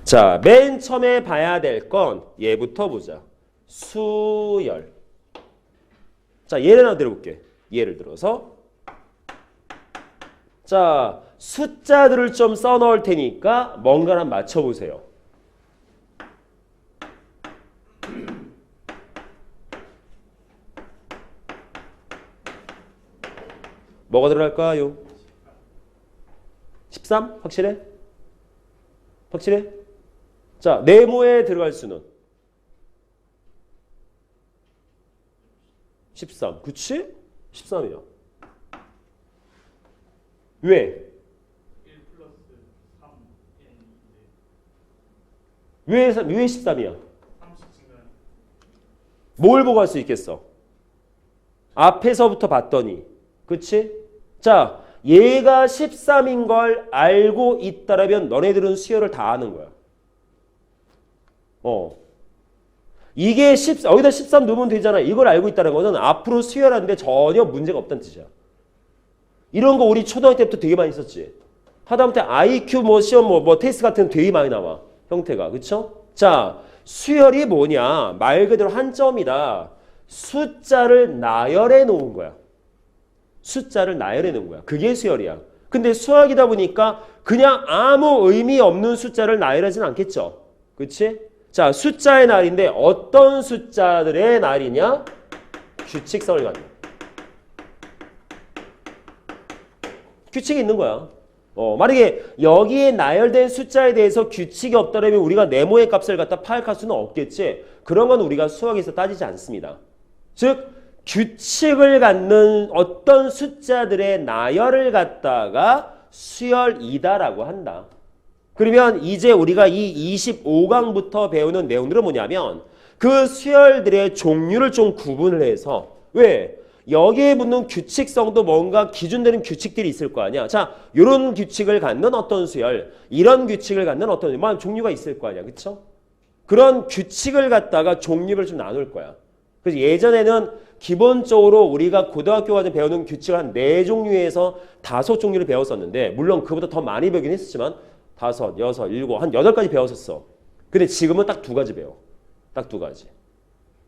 자, 맨 처음에 봐야 될 건 얘부터 보자. 수열. 자, 예를 하나 들어볼게. 예를 들어서 자, 숫자들을 좀 써놓을 테니까 뭔가를 한번 맞춰보세요. 뭐가 들어갈까요? 13? 확실해? 확실해? 자, 네모에 들어갈 수는 13. 그치? 13이야. 왜? 1 플러스 3 왜 13이야? 30 증가하는 뭘 보고 할 수 있겠어? 앞에서부터 봤더니. 그치? 자, 얘가 13인 걸 알고 있다라면 너네들은 수열을 다 아는 거야. 이게 여기다 13 넣으면 되잖아. 이걸 알고 있다는 것은 앞으로 수열하는데 전혀 문제가 없다는 뜻이야. 이런 거 우리 초등학교 때부터 되게 많이 썼지. 하다못해 IQ 시험 테스트 같은 거 되게 많이 나와. 형태가. 그쵸? 자, 수열이 뭐냐? 말 그대로 한 점이다. 숫자를 나열해 놓은 거야. 숫자를 나열해 놓은 거야. 그게 수열이야. 근데 수학이다 보니까 그냥 아무 의미 없는 숫자를 나열하진 않겠죠. 그치? 자, 숫자의 날인데 어떤 숫자들의 날이냐? 규칙성을 갖는. 규칙이 있는 거야. 만약에 여기에 나열된 숫자에 대해서 규칙이 없다면 우리가 네모의 값을 갖다 파악할 수는 없겠지. 그런 건 우리가 수학에서 따지지 않습니다. 즉 규칙을 갖는 어떤 숫자들의 나열을 갖다가 수열이다라고 한다. 그러면 이제 우리가 이 25강부터 배우는 내용들은 뭐냐면 그 수열들의 종류를 좀 구분을 해서 왜? 여기에 붙는 규칙성도 뭔가 기준되는 규칙들이 있을 거 아니야. 자, 이런 규칙을 갖는 어떤 수열, 이런 규칙을 갖는 어떤 종류가 있을 거 아니야. 그쵸? 그런 규칙을 갖다가 종류를 좀 나눌 거야. 그래서 예전에는 기본적으로 우리가 고등학교 과정 배우는 규칙을 한 4종류에서 5종류를 배웠었는데 물론 그보다 더 많이 배우긴 했었지만 5, 6, 7, 한 8가지 배웠었어. 근데 지금은 딱 2가지 배워. 딱 2가지.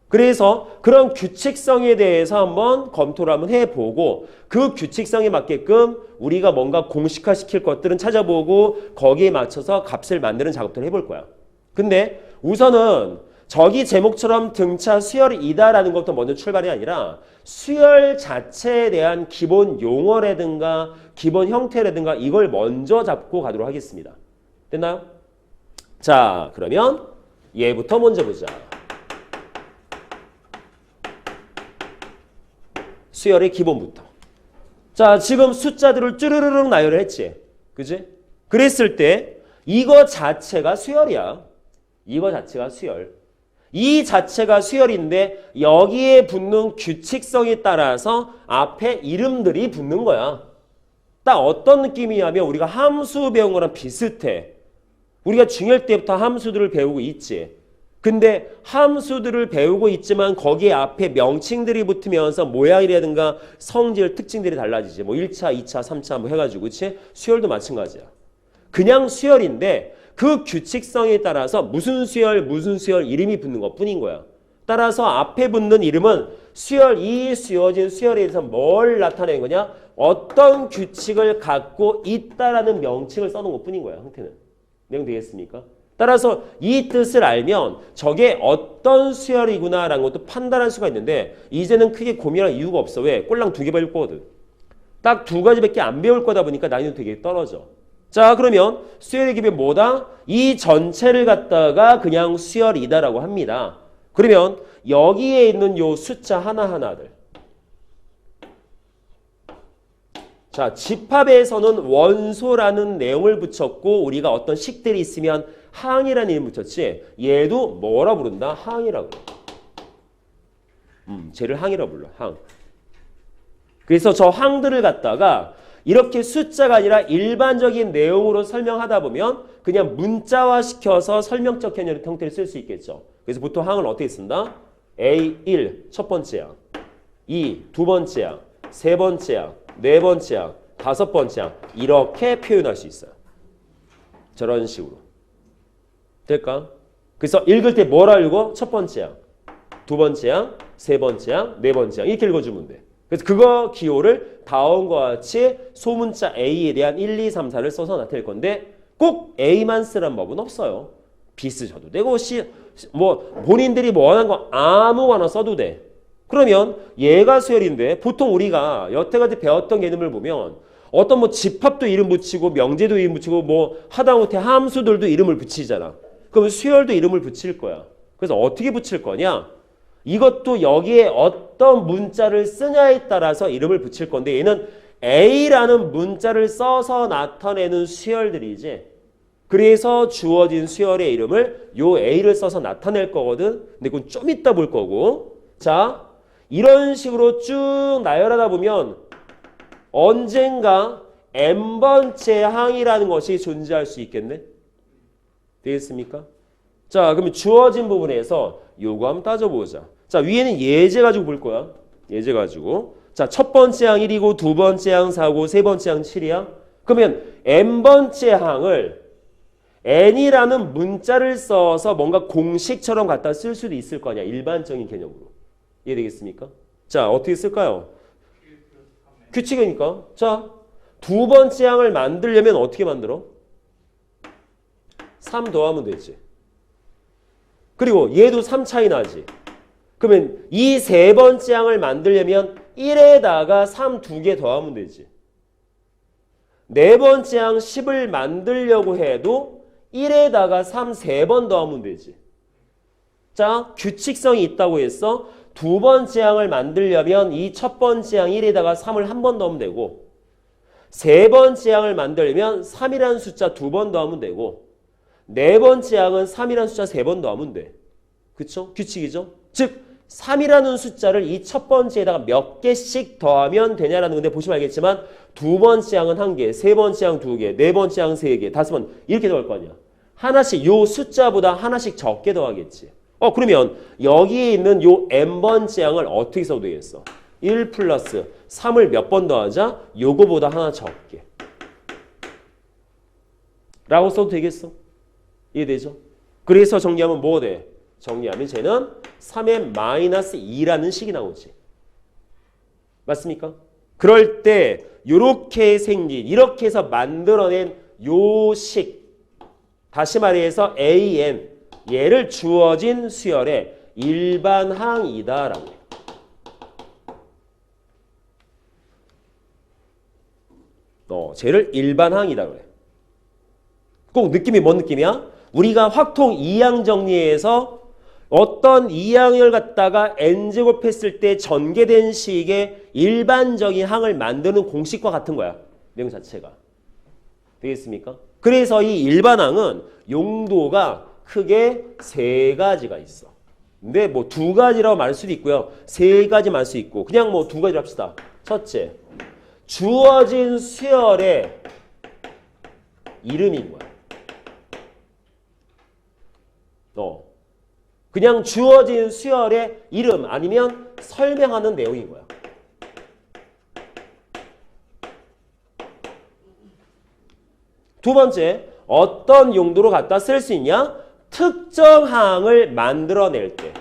그래서 그런 규칙성에 대해서 한번 검토를 한번 해보고 그 규칙성에 맞게끔 우리가 뭔가 공식화 시킬 것들은 찾아보고 거기에 맞춰서 값을 만드는 작업들을 해볼 거야. 근데 우선은 저기 제목처럼 등차 수열이다라는 것부터 먼저 출발이 아니라 수열 자체에 대한 기본 용어라든가 기본 형태라든가 이걸 먼저 잡고 가도록 하겠습니다. 됐나요? 자, 그러면 얘부터 먼저 보자. 수열의 기본부터. 자, 지금 숫자들을 쭈르르륵 나열을 했지. 그지? 그랬을 때 이거 자체가 수열이야. 이거 자체가 수열. 이 자체가 수열인데 여기에 붙는 규칙성에 따라서 앞에 이름들이 붙는 거야. 딱 어떤 느낌이냐면 우리가 함수 배운 거랑 비슷해. 우리가 중1 때부터 함수들을 배우고 있지. 근데 함수들을 배우고 있지만 거기에 앞에 명칭들이 붙으면서 모양이라든가 성질, 특징들이 달라지지. 1차, 2차, 3차 해가지고 그치? 수열도 마찬가지야. 그냥 수열인데 그 규칙성에 따라서 무슨 수열 이름이 붙는 것 뿐인 거야. 따라서 앞에 붙는 이름은 수열, 이 쓰여진 수열에 대해서 뭘 나타내는 거냐? 어떤 규칙을 갖고 있다라는 명칭을 써놓은 것 뿐인 거야. 형태는. 내용 되겠습니까? 따라서 이 뜻을 알면 저게 어떤 수열이구나라는 것도 판단할 수가 있는데 이제는 크게 고민할 이유가 없어. 왜? 꼴랑 2개 배울 거거든. 딱 2가지밖에 안 배울 거다 보니까 난이도 되게 떨어져. 자, 그러면 수열의 기본 뭐다? 이 전체를 갖다가 그냥 수열이다라고 합니다. 그러면 여기에 있는 요 숫자 하나하나들. 자, 집합에서는 원소라는 내용을 붙였고 우리가 어떤 식들이 있으면 항이라는 이름 붙였지. 얘도 뭐라 부른다? 항이라고. 쟤를 항이라고 불러. 항. 그래서 저 항들을 갖다가 이렇게 숫자가 아니라 일반적인 내용으로 설명하다 보면 그냥 문자화 시켜서 설명적 형태를 쓸 수 있겠죠. 그래서 보통 항을 어떻게 쓴다? A1 첫 번째야. 2 두 번째야. 세 번째야. 네 번째야. 다섯 번째야. 이렇게 표현할 수 있어요. 저런 식으로. 될까? 그래서 읽을 때 뭐라 읽어? 첫 번째 항, 두 번째 항, 세 번째 항, 네 번째 항 이렇게 읽어주면 돼. 그래서 그거 기호를 다음과 같이 소문자 A에 대한 1, 2, 3, 4를 써서 나타낼 건데 꼭 A만 쓰란 법은 없어요. B 쓰셔도 되고 C 뭐 본인들이 뭐 원하는 거 아무거나 써도 돼. 그러면 얘가 수열인데 보통 우리가 여태까지 배웠던 개념을 보면 어떤 뭐 집합도 이름 붙이고 명제도 이름 붙이고 뭐 하다못해 함수들도 이름을 붙이잖아. 그러면 수열도 이름을 붙일 거야. 그래서 어떻게 붙일 거냐? 이것도 여기에 어떤 문자를 쓰냐에 따라서 이름을 붙일 건데 얘는 A라는 문자를 써서 나타내는 수열들이지. 그래서 주어진 수열의 이름을 요 A를 써서 나타낼 거거든. 근데 그건 좀 이따 볼 거고. 자, 이런 식으로 쭉 나열하다 보면 언젠가 n번째 항이라는 것이 존재할 수 있겠네. 되겠습니까? 자, 그러면 주어진 부분에서 요거 한번 따져보자. 자, 위에는 예제 가지고 볼 거야. 예제 가지고. 자, 첫 번째 항 1이고 두 번째 항 4고 세 번째 항 7이야. 그러면 n번째 항을 n이라는 문자를 써서 뭔가 공식처럼 갖다 쓸 수도 있을 거 아니야. 일반적인 개념으로. 이해되겠습니까? 자, 어떻게 쓸까요? 규칙이니까. 자, 두 번째 항을 만들려면 어떻게 만들어? 3 더하면 되지. 그리고 얘도 3 차이 나지. 그러면 이 세 번째 항을 만들려면 1에다가 3 두 개 더하면 되지. 네 번째 항 10을 만들려고 해도 1에다가 3 세 번 더하면 되지. 자, 규칙성이 있다고 했어. 두 번째 항을 만들려면 이 첫 번째 항 1에다가 3을 한 번 넣으면 되고 세 번째 항을 만들려면 3이라는 숫자 두 번 더하면 되고 네 번째 항은 3이라는 숫자 세 번 더하면 돼. 그쵸? 규칙이죠? 즉 3이라는 숫자를 이 첫 번째에다가 몇 개씩 더하면 되냐라는 건데 보시면 알겠지만 두 번째 항은 한 개, 세 번째 항 두 개, 네 번째 항 세 개, 다섯 번 이렇게 더할 거 아니야. 하나씩 요 숫자보다 하나씩 적게 더하겠지. 그러면 여기에 있는 요 n번째 항을 어떻게 써도 되겠어? 1 플러스 3을 몇 번 더하자? 요거보다 하나 적게. 라고 써도 되겠어? 이해되죠? 그래서 정리하면 뭐가 돼? 정리하면 쟤는 3의 마이너스 2라는 식이 나오지. 맞습니까? 그럴 때 요렇게 생긴, 이렇게 해서 만들어낸 요 식, 다시 말해서 AN, 얘를 주어진 수열의 일반항이다라고 해요. 쟤를 일반항이라고 해요. 꼭 느낌이 뭔 느낌이야? 우리가 확통 2항 정리해서 어떤 2항을 갖다가 n제곱 했을 때 전개된 식의 일반적인 항을 만드는 공식과 같은 거야. 내용 자체가. 되겠습니까? 그래서 이 일반항은 용도가 크게 세 가지가 있어. 근데 뭐 두 가지라고 말할 수도 있고요. 세 가지 말할 수 있고 그냥 뭐 두 가지로 합시다. 첫째, 주어진 수열의 이름인 거야. 그냥 주어진 수열의 이름 아니면 설명하는 내용인 거야. 두 번째, 어떤 용도로 갖다 쓸 수 있냐? 특정 항을 만들어낼 때.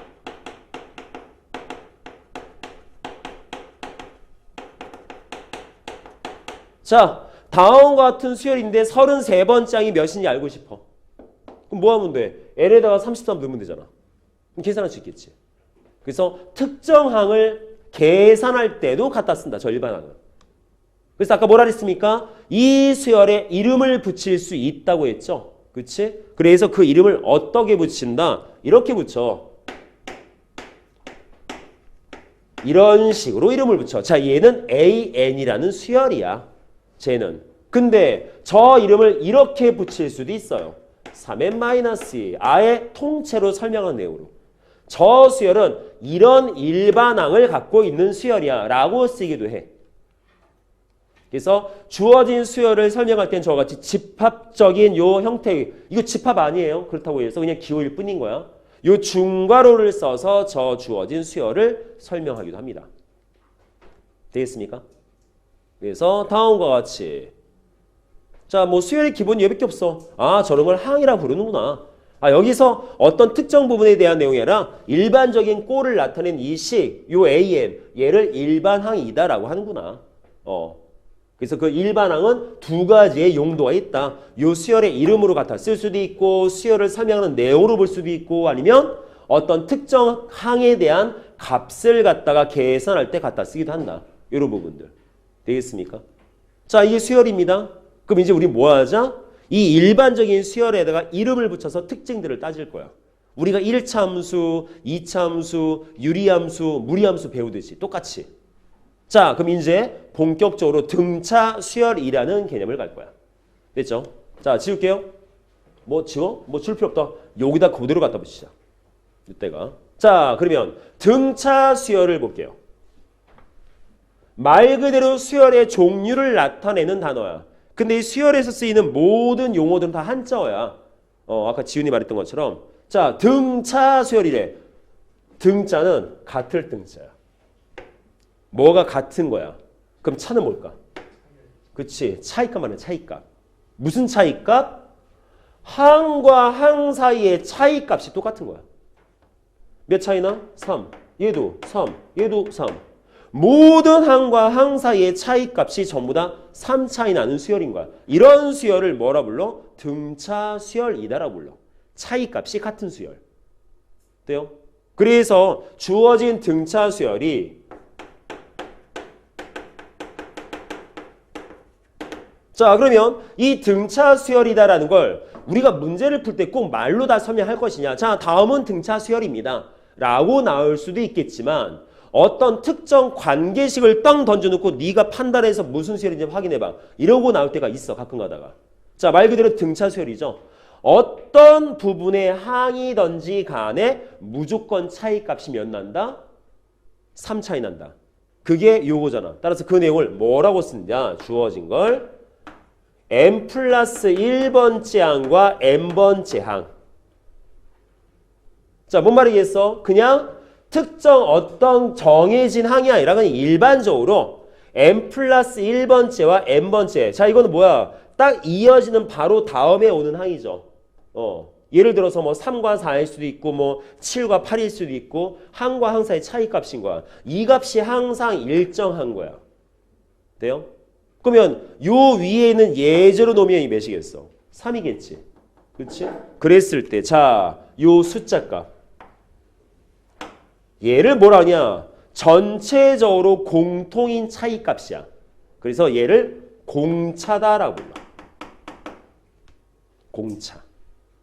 자, 다음과 같은 수열인데 33번째 항이 몇인지 알고 싶어. 그럼 뭐 하면 돼? n에다가 33 넣으면 되잖아. 그럼 계산할 수 있겠지. 그래서 특정 항을 계산할 때도 갖다 쓴다. 저 일반항은. 그래서 아까 뭐라 그랬습니까? 이 수열에 이름을 붙일 수 있다고 했죠. 그치? 그래서 그 이름을 어떻게 붙인다? 이렇게 붙여. 이런 식으로 이름을 붙여. 자, 얘는 AN이라는 수열이야. 쟤는. 근데 저 이름을 이렇게 붙일 수도 있어요. 3n-2 아예 통째로 설명한 내용으로. 저 수열은 이런 일반항을 갖고 있는 수열이야 라고 쓰기도 해. 그래서 주어진 수열을 설명할 땐 저와 같이 집합적인 요 형태, 이거 집합 아니에요. 그렇다고 해서 그냥 기호일 뿐인 거야. 요 중괄호를 써서 저 주어진 수열을 설명하기도 합니다. 되겠습니까? 그래서 다음과 같이 자, 뭐 수열의 기본이 얘밖에 없어. 아, 저런 걸 항이라 부르는구나. 아, 여기서 어떤 특정 부분에 대한 내용이 아니라 일반적인 꼴을 나타낸 이 식, 요 AN, 얘를 일반항이다라고 하는구나. 그래서 그 일반항은 두 가지의 용도가 있다. 요 수열의 이름으로 갖다 쓸 수도 있고 수열을 설명하는 내용으로 볼 수도 있고 아니면 어떤 특정 항에 대한 값을 갖다가 계산할 때 갖다 쓰기도 한다. 이런 부분들. 되겠습니까? 자, 이게 수열입니다. 그럼 이제 우리 뭐 하자? 이 일반적인 수열에다가 이름을 붙여서 특징들을 따질 거야. 우리가 1차 함수, 2차 함수, 유리함수, 무리함수 배우듯이 똑같이. 자, 그럼 이제 본격적으로 등차 수열이라는 개념을 갈 거야. 됐죠? 자, 지울게요. 뭐 지워? 뭐 지울 필요 없다. 여기다 그대로 갖다 붙이자. 이때가. 자, 그러면 등차 수열을 볼게요. 말 그대로 수열의 종류를 나타내는 단어야. 근데 이 수열에서 쓰이는 모든 용어들은 다 한자어야. 아까 지훈이 말했던 것처럼. 자, 등차 수열이래. 등자는 같을 등자야. 뭐가 같은 거야? 그럼 차는 뭘까? 그치. 차이값 말이야. 차이값. 무슨 차이값? 항과 항 사이의 차이값이 똑같은 거야. 몇 차이나? 3. 얘도 3. 얘도 3. 모든 항과 항 사이의 차이값이 전부 다 3차이 나는 수열인 거야. 이런 수열을 뭐라 불러? 등차 수열이다라고 불러. 차이값이 같은 수열. 돼요? 그래서 주어진 등차 수열이 자, 그러면 이 등차 수열이다라는 걸 우리가 문제를 풀 때 꼭 말로 다 설명할 것이냐. 자, 다음은 등차 수열입니다. 라고 나올 수도 있겠지만 어떤 특정 관계식을 땅 던져놓고 네가 판단해서 무슨 수열인지 확인해봐. 이러고 나올 때가 있어. 가끔 가다가. 자, 말 그대로 등차 수열이죠. 어떤 부분의 항이든지 간에 무조건 차이값이 몇 난다? 3 차이 난다. 그게 요거잖아. 따라서 그 내용을 뭐라고 쓰느냐. 주어진 걸 n 플러스 1번째 항과 n번째 항. 자, 뭔 말이겠어? 그냥 특정 어떤 정해진 항이 아니라 그냥 일반적으로 n 플러스 1번째와 n번째. 자, 이거는 뭐야? 딱 이어지는 바로 다음에 오는 항이죠. 예를 들어서 뭐 3과 4일 수도 있고 뭐 7과 8일 수도 있고 항과 항 사이 차이값인 거야. 이 값이 항상 일정한 거야. 돼요? 그러면 요 위에는 예제로 놓으면 이 몇이겠어? 3이겠지. 그렇지? 그랬을 때 자, 요 숫자 값. 얘를 뭐라 하냐? 전체적으로 공통인 차이 값이야. 그래서 얘를 공차다라고 불러. 공차.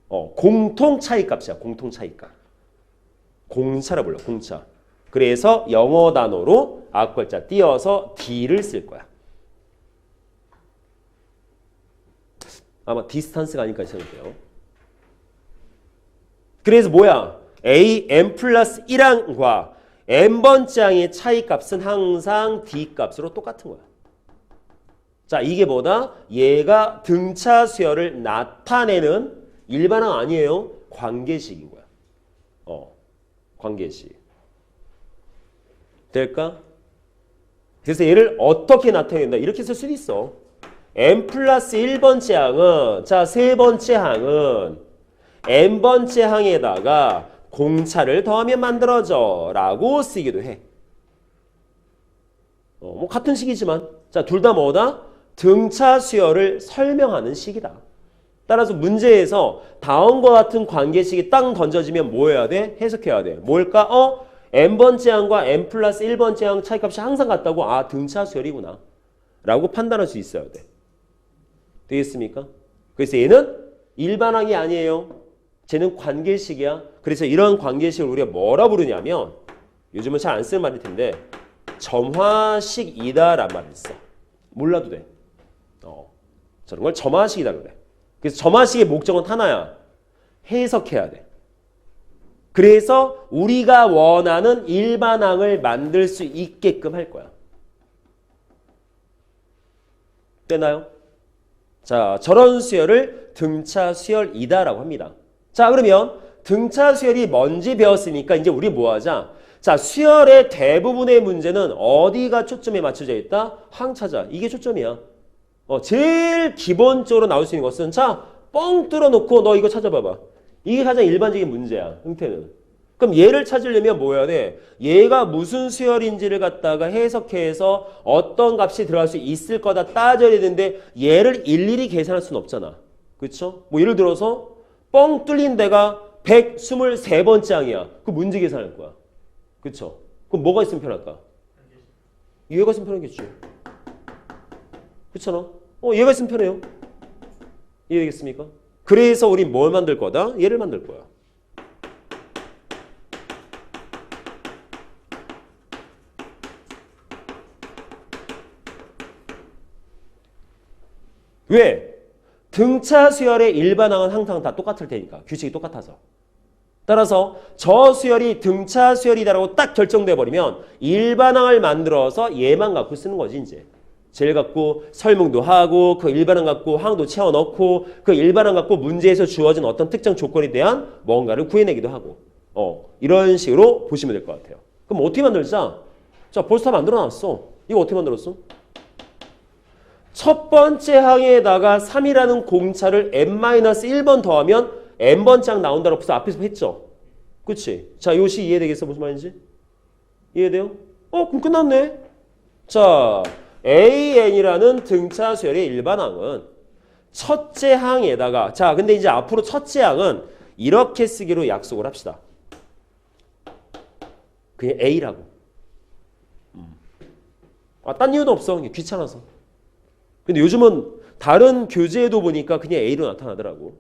공통 차이 값이야. 공통 차이 값. 공차라 불러. 공차. 그래서 영어 단어로 앞글자 띄어서 D를 쓸 거야. 아마 디스턴스가 아닐까 생각해요. 그래서 뭐야? A, n 플러스 1항과 n번째 항의 차이값은 항상 D 값으로 똑같은 거야. 자, 이게 뭐다? 얘가 등차 수열을 나타내는 일반항 아니에요. 관계식인 거야. 관계식. 될까? 그래서 얘를 어떻게 나타낸다? 이렇게 쓸 수도 있어. n 플러스 1번째 항은 자, 세 번째 항은 n번째 항에다가 공차를 더하면 만들어져 라고 쓰기도 해. 뭐 같은 식이지만 자, 둘 다 뭐다? 등차 수열을 설명하는 식이다. 따라서 문제에서 다음과 같은 관계식이 딱 던져지면 뭐 해야 돼? 해석해야 돼. 뭘까? n번째 항과 n 플러스 1번째 항 차이값이 항상 같다고 아, 등차 수열이구나 라고 판단할 수 있어야 돼. 되겠습니까? 그래서 얘는 일반항이 아니에요. 쟤는 관계식이야. 그래서 이런 관계식을 우리가 뭐라 부르냐면 요즘은 잘 안 쓰는 말일 텐데 점화식이다란 말을 써. 몰라도 돼. 저런 걸 점화식이다 그래. 그래서 점화식의 목적은 하나야. 해석해야 돼. 그래서 우리가 원하는 일반항을 만들 수 있게끔 할 거야. 되나요? 자, 저런 수열을 등차 수열이다라고 합니다. 자, 그러면 등차 수열이 뭔지 배웠으니까 이제 우리 뭐 하자? 자, 수열의 대부분의 문제는 어디가 초점에 맞춰져 있다? 항차자. 이게 초점이야. 제일 기본적으로 나올 수 있는 것은 자, 뻥 뚫어놓고 너 이거 찾아봐봐. 이게 가장 일반적인 문제야. 형태는. 그럼 얘를 찾으려면 뭐 해야 돼? 얘가 무슨 수열인지를 갖다가 해석해서 어떤 값이 들어갈 수 있을 거다 따져야 되는데 얘를 일일이 계산할 수는 없잖아. 그렇죠? 뭐 예를 들어서 뻥 뚫린 데가 123번째 항이야. 그 문제 계산할 거야. 그렇죠? 그럼 뭐가 있으면 편할까? 얘가 있으면 편하겠지. 그렇잖아. 얘가 있으면 편해요. 이해되겠습니까? 그래서 우리 뭘 만들 거다? 얘를 만들 거야. 왜? 등차 수열의 일반항은 항상 다 똑같을 테니까. 규칙이 똑같아서. 따라서 저 수열이 등차 수열이다라고 딱 결정돼 버리면 일반항을 만들어서 얘만 갖고 쓰는 거지 이제. 쟤를 갖고 설명도 하고 그 일반항 갖고 항도 채워 넣고 그 일반항 갖고 문제에서 주어진 어떤 특정 조건에 대한 뭔가를 구해내기도 하고 이런 식으로 보시면 될 것 같아요. 그럼 어떻게 만들자? 자, 벌써 다 만들어 놨어. 이거 어떻게 만들었어? 첫 번째 항에다가 3이라는 공차를 n-1번 더하면 n번째 항 나온다고 벌써 앞에서 했죠. 그치? 자, 이것이 이해되겠어? 무슨 말인지? 이해돼요? 그럼 끝났네. 자, AN이라는 등차 수열의 일반항은 첫째 항에다가 자, 근데 이제 앞으로 첫째 항은 이렇게 쓰기로 약속을 합시다. 그냥 A라고. 딴 이유도 없어. 귀찮아서. 근데 요즘은 다른 교재에도 보니까 그냥 A로 나타나더라고.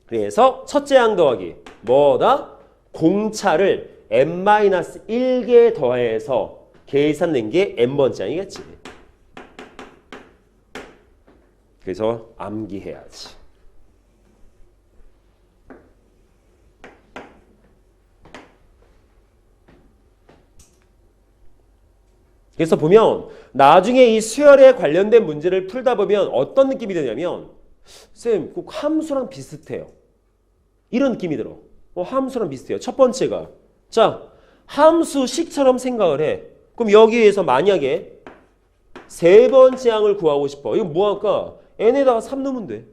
그래서 첫째 항 더하기 뭐다? 공차를 n-1개 더해서 계산된 게 n번째 항이겠지. 그래서 암기해야지. 그래서 보면 나중에 이 수열에 관련된 문제를 풀다 보면 어떤 느낌이 드냐면 쌤, 꼭 함수랑 비슷해요. 이런 느낌이 들어. 함수랑 비슷해요. 첫 번째가 자, 함수식처럼 생각을 해. 그럼 여기에서 만약에 세 번째 항을 구하고 싶어. 이거 뭐 할까? n에다가 3 넣으면 돼.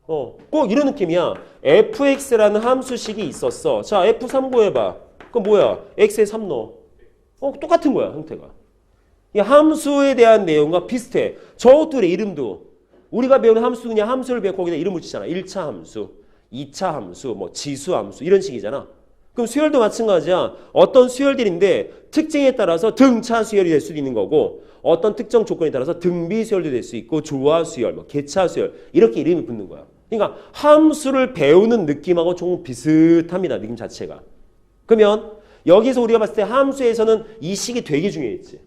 꼭 이런 느낌이야. fx라는 함수식이 있었어. 자, f3 구해봐. 그럼 뭐야? x에 3 넣어. 똑같은 거야, 형태가. 이 함수에 대한 내용과 비슷해. 저것들의 이름도 우리가 배우는 함수 그냥 함수를 배워 거기다 이름을 치잖아. 1차 함수, 2차 함수, 뭐 지수 함수 이런 식이잖아. 그럼 수열도 마찬가지야. 어떤 수열들인데 특징에 따라서 등차 수열이 될 수도 있는 거고 어떤 특정 조건에 따라서 등비 수열도 될 수 있고 조화 수열, 뭐 계차 수열 이렇게 이름이 붙는 거야. 그러니까 함수를 배우는 느낌하고 조금 비슷합니다. 느낌 자체가. 그러면 여기서 우리가 봤을 때 함수에서는 이 식이 되게 중요했지.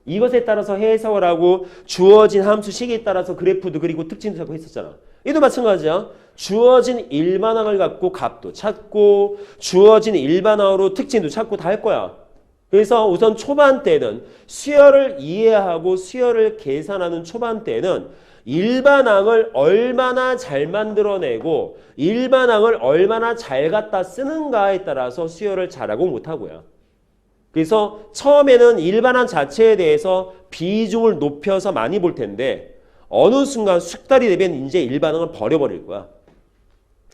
이것에 따라서 해석을 하고 주어진 함수식에 따라서 그래프도 그리고 특징도 찾고 했었잖아. 얘도 마찬가지야. 주어진 일반항을 갖고 값도 찾고 주어진 일반항으로 특징도 찾고 다 할 거야. 그래서 우선 초반 때는 수열을 이해하고 수열을 계산하는 초반 때는 일반항을 얼마나 잘 만들어내고 일반항을 얼마나 잘 갖다 쓰는가에 따라서 수열을 잘하고 못하고요. 그래서 처음에는 일반항 자체에 대해서 비중을 높여서 많이 볼 텐데 어느 순간 숙달이 되면 이제 일반항을 버려버릴 거야.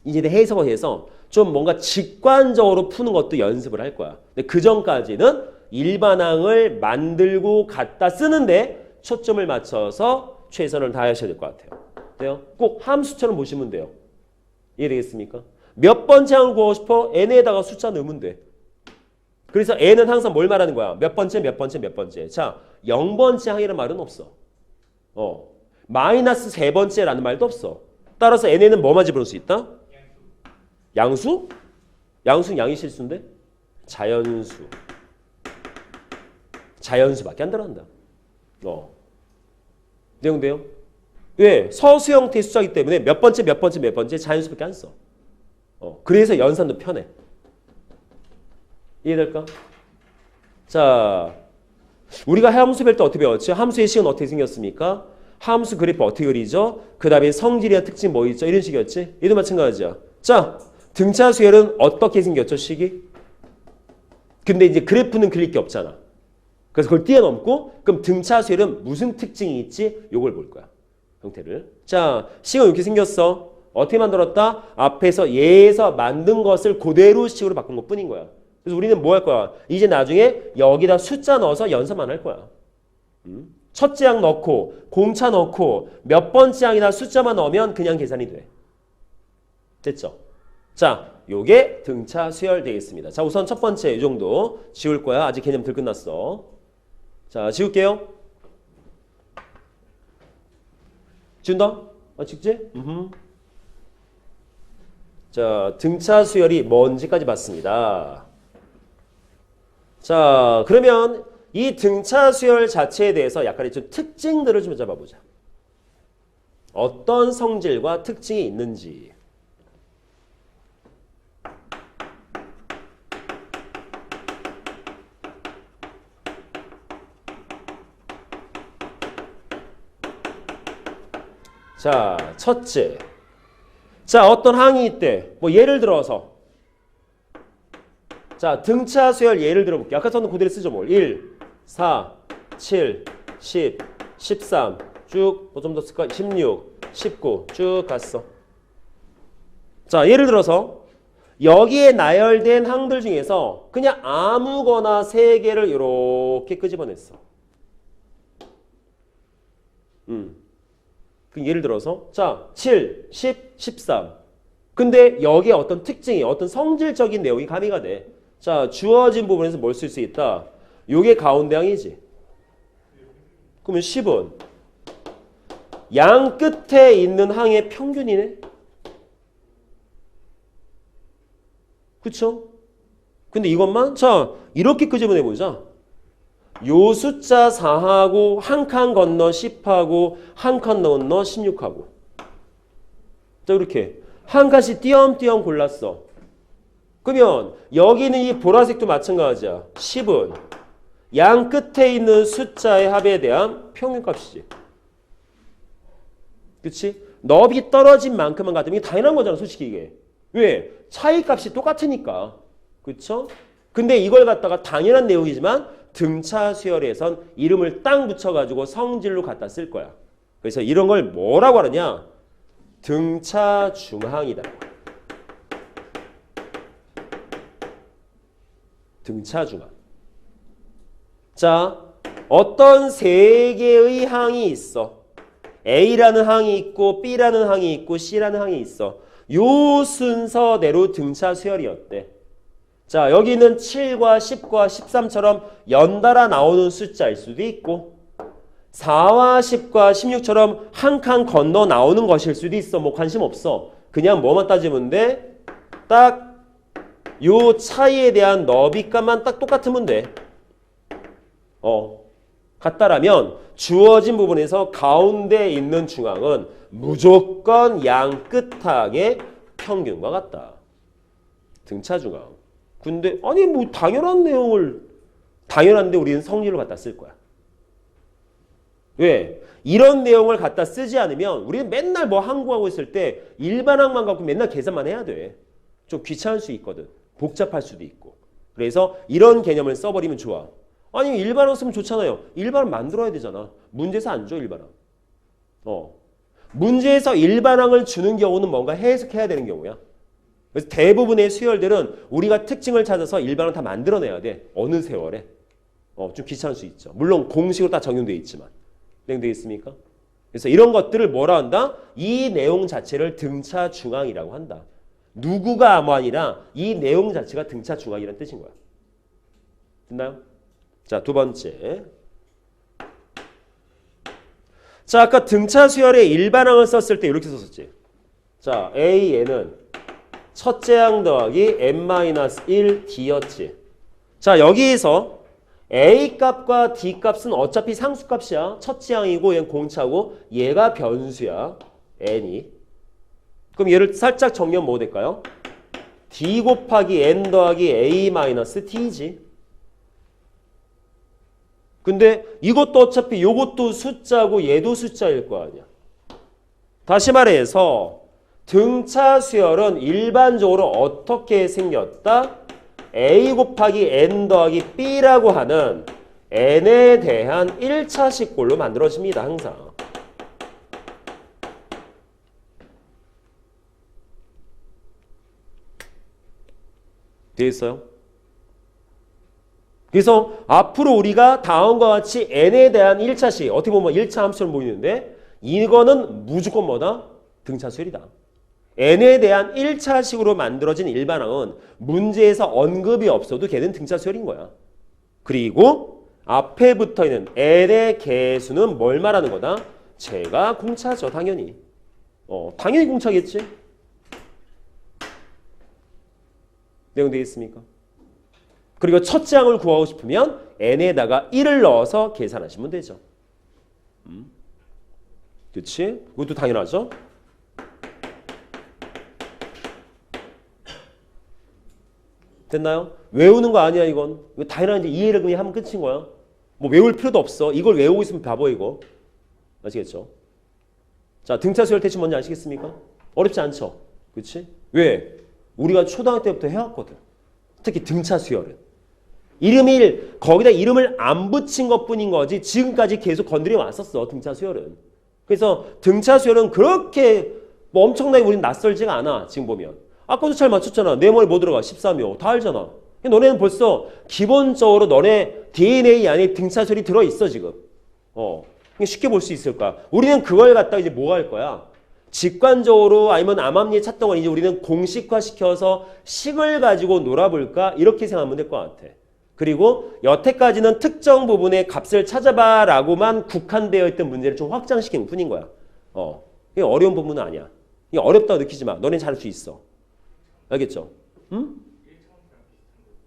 이제 해석을 해서 좀 뭔가 직관적으로 푸는 것도 연습을 할 거야. 근데 그 전까지는 일반항을 만들고 갖다 쓰는데 초점을 맞춰서 최선을 다하셔야 될 것 같아요. 돼요? 꼭 함수처럼 보시면 돼요. 이해되겠습니까? 몇 번째 항을 구하고 싶어? n에다가 숫자 넣으면 돼. 그래서 n은 항상 뭘 말하는 거야? 몇 번째, 몇 번째, 몇 번째. 자, 0번째 항이라는 말은 없어. 마이너스 3번째라는 말도 없어. 따라서 n에는 뭐만 집어넣을 수 있다? 양수? 양수는 양이 실수인데? 자연수. 자연수밖에 안 들어간다. 내용돼요? 왜? 서수 형태의 숫자이기 때문에 몇 번째, 몇 번째, 몇 번째 자연수밖에 안 써. 그래서 연산도 편해. 이해될까? 자, 우리가 함수 배울 때 어떻게 배웠죠? 함수의 식은 어떻게 생겼습니까? 함수 그래프 어떻게 그리죠? 그 다음에 성질이나 특징 뭐 있죠? 이런 식이었지? 얘도 마찬가지야. 자, 등차 수열은 어떻게 생겼죠? 식이? 근데 이제 그래프는 그릴 게 없잖아. 그래서 그걸 뛰어넘고 그럼 등차 수열은 무슨 특징이 있지? 요걸 볼 거야. 형태를. 자, 식은 이렇게 생겼어. 어떻게 만들었다? 앞에서 얘에서 만든 것을 그대로 식으로 바꾼 것 뿐인 거야. 그래서 우리는 뭐 할 거야? 이제 나중에 여기다 숫자 넣어서 연산만 할 거야. 첫째 항 넣고 공차 넣고 몇 번째 항이나 숫자만 넣으면 그냥 계산이 돼. 됐죠? 자, 요게 등차 수열 되겠습니다. 자, 우선 첫 번째 이 정도 지울 거야. 아직 개념 덜 끝났어. 자, 지울게요. 지운다? 찍지? 자, 등차 수열이 뭔지까지 봤습니다. 자, 그러면 이 등차 수열 자체에 대해서 약간의 좀 특징들을 좀 잡아보자. 어떤 성질과 특징이 있는지. 자, 첫째. 자, 어떤 항이 있대. 뭐 예를 들어서 자, 등차 수열 예를 들어볼게. 아까 저는 그대로 쓰죠. 뭘. 1, 4, 7, 10, 13 쭉 뭐 좀 더 쓸까? 16, 19 쭉 갔어. 자, 예를 들어서 여기에 나열된 항들 중에서 그냥 아무거나 3개를 이렇게 끄집어냈어. 예를 들어서 자 7, 10, 13 근데 여기에 어떤 특징이 어떤 성질적인 내용이 가미가 돼. 자 주어진 부분에서 뭘 쓸 수 있다. 요게 가운데 항이지. 그러면 10은 양 끝에 있는 항의 평균이네. 그쵸? 근데 이것만 자 이렇게 끄집어내보자. 요 숫자 4하고 한 칸 건너 10하고 한 칸 건너 16하고 자 이렇게 한 칸씩 띄엄띄엄 골랐어. 그러면 여기는 이 보라색도 마찬가지야. 10은 양 끝에 있는 숫자의 합에 대한 평균값이지. 그치? 너비 떨어진 만큼만 같으면 이게 당연한 거잖아 솔직히 이게. 왜? 차이값이 똑같으니까. 그쵸? 근데 이걸 갖다가 당연한 내용이지만 등차 수열에선 이름을 딱 붙여가지고 성질로 갖다 쓸 거야. 그래서 이런 걸 뭐라고 하느냐? 등차 중항이다. 등차 중항. 자, 어떤 3개의 항이 있어. A라는 항이 있고 B라는 항이 있고 C라는 항이 있어. 요 순서대로 등차 수열이었대. 자, 여기는 7과 10과 13처럼 연달아 나오는 숫자일 수도 있고 4와 10과 16처럼 한 칸 건너 나오는 것일 수도 있어. 뭐 관심 없어. 그냥 뭐만 따지면 돼? 딱 요 차이에 대한 너비값만 딱 똑같으면 돼. 같다라면 주어진 부분에서 가운데 있는 중앙은 무조건 양 끝항의 평균과 같다. 등차 중앙. 근데 아니 뭐 당연한 내용을 당연한데 우리는 성질로 갖다 쓸 거야. 왜? 이런 내용을 갖다 쓰지 않으면 우리는 맨날 뭐 항구하고 있을 때 일반항만 갖고 맨날 계산만 해야 돼. 좀 귀찮을 수 있거든. 복잡할 수도 있고. 그래서 이런 개념을 써버리면 좋아. 아니 일반항 쓰면 좋잖아요. 일반항 만들어야 되잖아. 문제에서 안 줘 일반항. 문제에서 일반항을 주는 경우는 뭔가 해석해야 되는 경우야. 그래서 대부분의 수열들은 우리가 특징을 찾아서 일반항 다 만들어내야 돼. 어느 세월에. 좀 귀찮을 수 있죠. 물론 공식으로 다 적용되어 있지만. 진행되어 있습니까? 그래서 이런 것들을 뭐라 한다? 이 내용 자체를 등차 중앙이라고 한다. 누구가 뭐 아니라 이 내용 자체가 등차 중앙이라는 뜻인 거야. 됐나요? 자, 두 번째. 자, 아까 등차 수열에 일반항을 썼을 때 이렇게 썼었지. 자, AN은 첫째 항 더하기 n-1 D였지. 자, 여기에서 A 값과 D 값은 어차피 상수값이야. 첫째 항이고 얘는 공차고 얘가 변수야. n이. 그럼 얘를 살짝 정리하면 뭐 될까요? D 곱하기 n 더하기 A-T지. 근데 이것도 어차피 요것도 숫자고 얘도 숫자일 거 아니야. 다시 말해서 등차 수열은 일반적으로 어떻게 생겼다? A 곱하기 n 더하기 b라고 하는 n에 대한 1차식꼴로 만들어집니다. 항상. 돼 있어요. 그래서 앞으로 우리가 다음과 같이 n에 대한 1차식 어떻게 보면 1차 함수처럼 보이는데 이거는 무조건 뭐다? 등차 수열이다. n에 대한 1차식으로 만들어진 일반항은 문제에서 언급이 없어도 걔는 등차 수열인 거야. 그리고 앞에 붙어있는 n의 개수는 뭘 말하는 거다? 제가 공차죠. 당연히. 당연히 공차겠지. 내용 되어 있습니까? 그리고 첫째 항을 구하고 싶으면 n에다가 1을 넣어서 계산하시면 되죠. 그렇지? 그것도 당연하죠. 됐나요? 외우는 거 아니야 이건. 이거 당연한지 이해를 그냥 하면 끝인 거야. 뭐 외울 필요도 없어. 이걸 외우고 있으면 바보 이거. 아시겠죠? 자, 등차 수열 대칭 뭔지 아시겠습니까? 어렵지 않죠? 그렇지? 왜? 우리가 초등학교 때부터 해왔거든. 특히 등차 수열은. 거기다 이름을 안 붙인 것뿐인 거지 지금까지 계속 건드려 왔었어. 등차 수열은. 그래서 등차 수열은 그렇게 뭐 엄청나게 우린 낯설지가 않아. 지금 보면. 아까도 잘 맞췄잖아. 내 머리 뭐 들어가? 13요. 다 알잖아. 너네는 벌써 기본적으로 너네 DNA 안에 등차 수열이 들어있어 지금. 쉽게 볼 수 있을 거야. 우리는 그걸 갖다가 이제 뭐 할 거야? 직관적으로 아니면 암암리에 찾던 건 이제 우리는 공식화 시켜서 식을 가지고 놀아볼까? 이렇게 생각하면 될 것 같아. 그리고 여태까지는 특정 부분의 값을 찾아봐 라고만 국한되어 있던 문제를 좀 확장시킨 뿐인 거야. 이게 어려운 부분은 아니야. 이게 어렵다고 느끼지 마. 너넨 잘할 수 있어. 알겠죠? 응?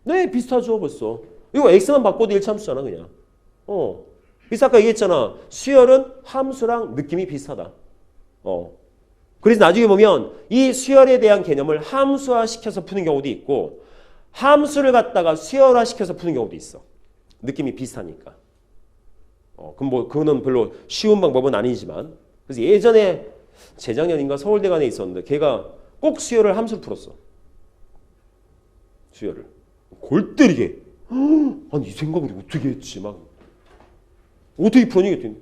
네, 비슷하죠 벌써. 이거 x만 바꿔도 1차함수잖아 그냥. 그래서 아까 얘기했잖아. 수열은 함수랑 느낌이 비슷하다. 그래서 나중에 보면 이 수열에 대한 개념을 함수화 시켜서 푸는 경우도 있고 함수를 갖다가 수열화 시켜서 푸는 경우도 있어. 느낌이 비슷하니까. 그럼 뭐 그거는 별로 쉬운 방법은 아니지만 그래서 예전에 재작년인가 서울대관에 있었는데 걔가 꼭 수열을 함수로 풀었어. 수열을. 골 때리게. 아니 이 생각을 어떻게 했지 막. 어떻게 풀었니? 그랬더니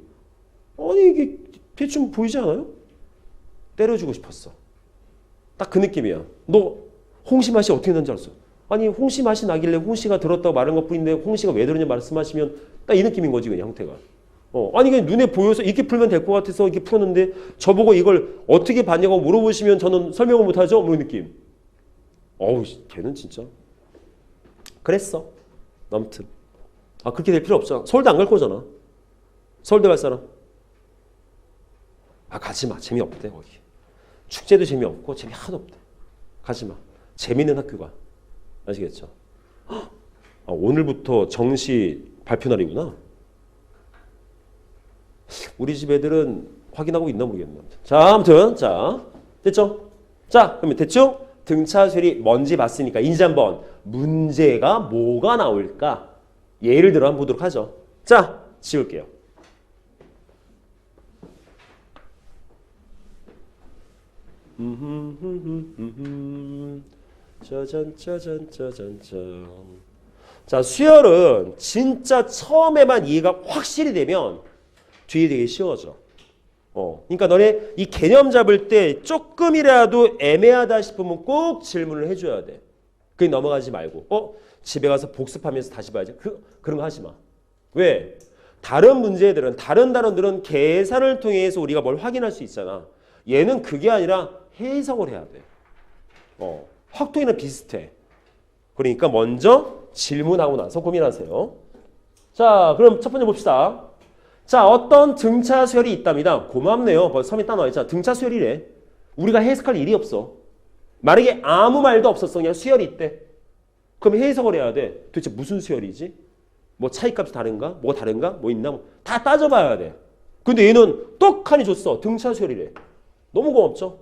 아니 이게 대충 보이지 않아요? 때려주고 싶었어. 딱 그 느낌이야. 너 홍시 맛이 어떻게 나는지 알았어? 아니 홍시 맛이 나길래 홍시가 들었다고 말한 것뿐인데 홍시가 왜 들었냐 말씀하시면 딱 이 느낌인 거지 그냥 형태가. 아니 그냥 눈에 보여서 이렇게 풀면 될 것 같아서 이렇게 풀었는데 저보고 이걸 어떻게 봤냐고 물어보시면 저는 설명을 못하죠? 뭐 이 느낌. 어우 걔는 진짜 그랬어. 아무튼 그렇게 될 필요 없잖아. 서울대 안 갈 거잖아. 서울대 갈 사람? 가지마. 재미없대 거기. 축제도 재미없고 재미 하나도 없대. 가지마. 재미있는 학교가. 아시겠죠? 오늘부터 정시 발표 날이구나. 우리 집 애들은 확인하고 있나 모르겠네. 자, 아무튼 자 됐죠? 자, 그러면 대충 등차 수열이 뭔지 봤으니까 이제 한번 문제가 뭐가 나올까? 예를 들어 한번 보도록 하죠. 자, 지울게요. 짜잔. 자, 수열은 진짜 처음에만 이해가 확실히 되면 뒤에 되게 쉬워져. 그러니까 너네 이 개념 잡을 때 조금이라도 애매하다 싶으면 꼭 질문을 해줘야 돼. 그게 넘어가지 말고 집에 가서 복습하면서 다시 봐야지. 그런 거 하지 마. 왜? 다른 문제들은 다른 단원들은 계산을 통해서 우리가 뭘 확인할 수 있잖아. 얘는 그게 아니라 해석을 해야 돼. 확통이랑 비슷해. 그러니까 먼저 질문하고 나서 고민하세요. 자, 그럼 첫 번째 봅시다. 자, 어떤 등차 수열이 있답니다. 고맙네요. 벌써 섬이 따나와 있잖아. 등차 수열이래. 우리가 해석할 일이 없어. 만약에 아무 말도 없었어. 그냥 수열이 있대. 그럼 해석을 해야 돼. 도대체 무슨 수열이지? 뭐 차이값이 다른가? 뭐가 다른가? 뭐 있나? 다 따져봐야 돼. 근데 얘는 떡하니 줬어. 등차 수열이래. 너무 고맙죠?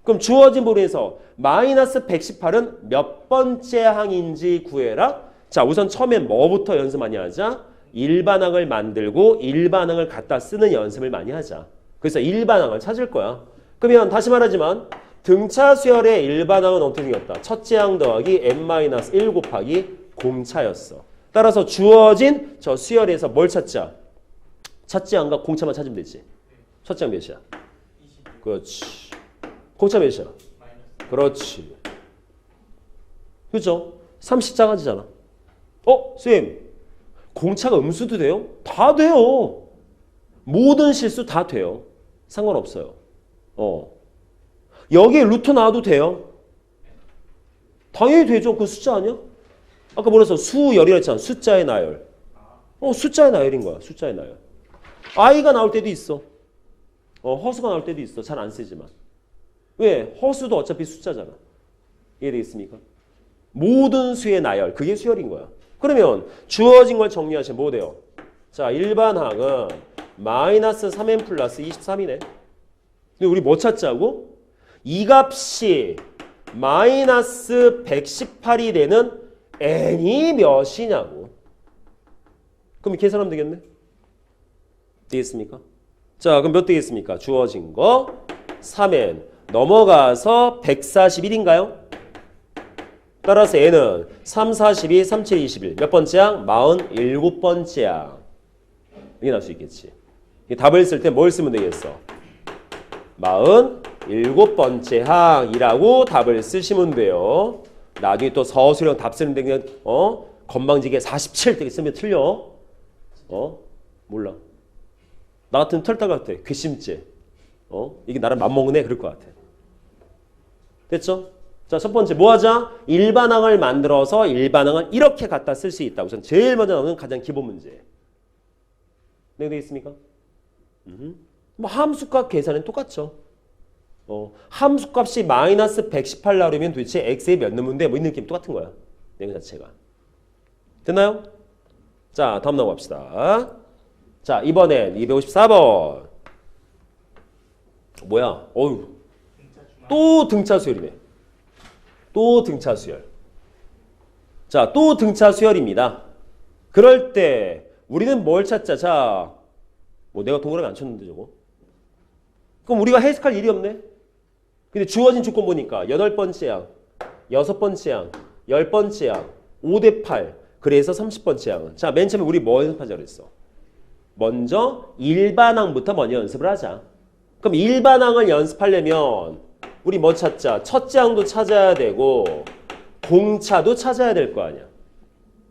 그럼 주어진 부분에서 마이너스 118은 몇 번째 항인지 구해라. 자, 우선 처음엔 뭐부터 연습 많이 하자? 일반항을 만들고 일반항을 갖다 쓰는 연습을 많이 하자. 그래서 일반항을 찾을 거야. 그러면 다시 말하지만 등차 수열의 일반항은 어떻게 생겼다? 첫째 항 더하기 n-1 곱하기 공차였어. 따라서 주어진 저 수열에서 뭘 찾자? 첫째 항과 공차만 찾으면 되지. 첫째 항 몇이야? 20. 그렇지. 공차 몇이야? 그렇지. 그죠? 30 작아지잖아. 쌤, 공차가 음수도 돼요? 다 돼요. 모든 실수 다 돼요. 상관없어요. 여기에 루트 나와도 돼요. 당연히 되죠. 그 숫자 아니야? 아까 뭐라서 수열이라 했잖아. 숫자의 나열. 숫자의 나열인 거야. 숫자의 나열. i가 나올 때도 있어. 허수가 나올 때도 있어. 잘 안 쓰지만. 왜? 허수도 어차피 숫자잖아. 이해되겠습니까? 모든 수의 나열. 그게 수열인 거야. 그러면 주어진 걸 정리하시면 뭐 돼요? 자, 일반항은 마이너스 3n 플러스 23이네. 근데 우리 뭐 찾자고? 이 값이 마이너스 118이 되는 n이 몇이냐고. 그럼 계산하면 되겠네. 되겠습니까? 자, 그럼 몇 되겠습니까? 주어진 거 3n 넘어가서 141인가요? 따라서 n은 3, 42, 37, 21. 몇 번째 항? 47번째 항. 이게 나올 수 있겠지. 답을 쓸 때 뭘 쓰면 되겠어? 47번째 항이라고 답을 쓰시면 돼요. 나중에 또 서술형 답 쓰는데 그냥 건방지게 47 되게 쓰면 틀려. 몰라. 나 같으면 털다 같아. 괘씸죄. 이게 나랑 맞먹네 그럴 것 같아. 됐죠? 자, 첫 번째 뭐 하자? 일반항을 만들어서 일반항을 이렇게 갖다 쓸 수 있다. 우선 제일 먼저 나오는 가장 기본 문제. 네, 되겠습니까? 뭐 함수값 계산은 똑같죠. 함수값이 마이너스 118 나오려면 도대체 x에 몇 넣으면 돼? 뭐 이 느낌 똑같은 거야. 내용 자체가. 됐나요? 자, 다음 넘어갑시다. 자, 이번엔 254번. 뭐야? 또 등차 수열이네. 또 등차 수열. 자, 또 등차 수열입니다. 그럴 때 우리는 뭘 찾자? 자, 뭐 내가 동그라미 안 쳤는데 저거. 그럼 우리가 해석할 일이 없네. 근데 주어진 조건 보니까 8번째 항, 6번째 항, 10번째 항, 5대 8, 그래서 30번째 항. 자, 맨 처음에 우리 뭐 연습하자 그랬어? 먼저 일반항부터 먼저 연습을 하자. 그럼 일반항을 연습하려면 우리 뭐 찾자? 첫째 항도 찾아야 되고 공차도 찾아야 될 거 아니야.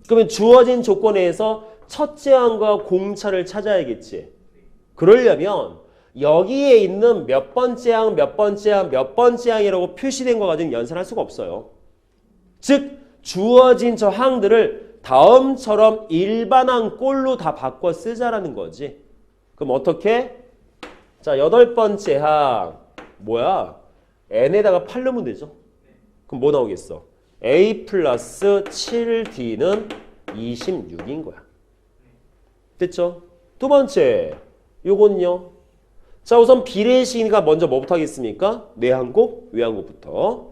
그러면 주어진 조건에서 첫째 항과 공차를 찾아야겠지. 그러려면 여기에 있는 몇 번째 항, 몇 번째 항, 몇 번째 항이라고 표시된 거 가지고 연산할 수가 없어요. 즉 주어진 저 항들을 다음처럼 일반항 꼴로 다 바꿔 쓰자라는 거지. 그럼 어떻게? 자, 8번째 항 뭐야? n에다가 8 넣으면 되죠. 그럼 뭐 나오겠어? a 플러스 7d는 26인 거야. 됐죠? 두 번째 요건요. 자, 우선 비례식이니까 먼저 뭐부터 하겠습니까? 내항곱, 외항곱부터.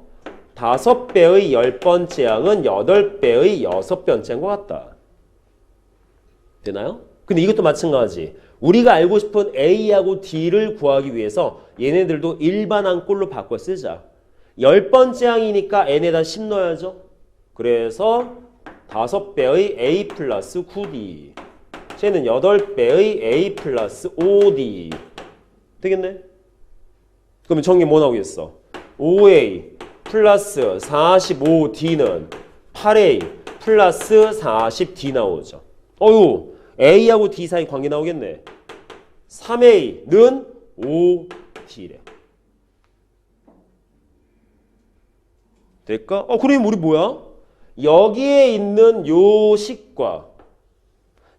5배의 10번째 항은 8배의 6번째 항과 같다. 되나요? 근데 이것도 마찬가지. 우리가 알고 싶은 A하고 D를 구하기 위해서 얘네들도 일반항 꼴로 바꿔 쓰자. 10번째 항이니까 n에다 10 넣어야죠. 그래서 5배의 A 플러스 9D. 쟤는 8배의 A 플러스 5D. 되겠네? 그러면 정리 뭐 나오겠어? 5A 플러스 45D는 8A 플러스 40D 나오죠. A하고 D 사이 관계 나오겠네. 3A는 5D래. 될까? 그럼 우리 뭐야? 여기에 있는 요식과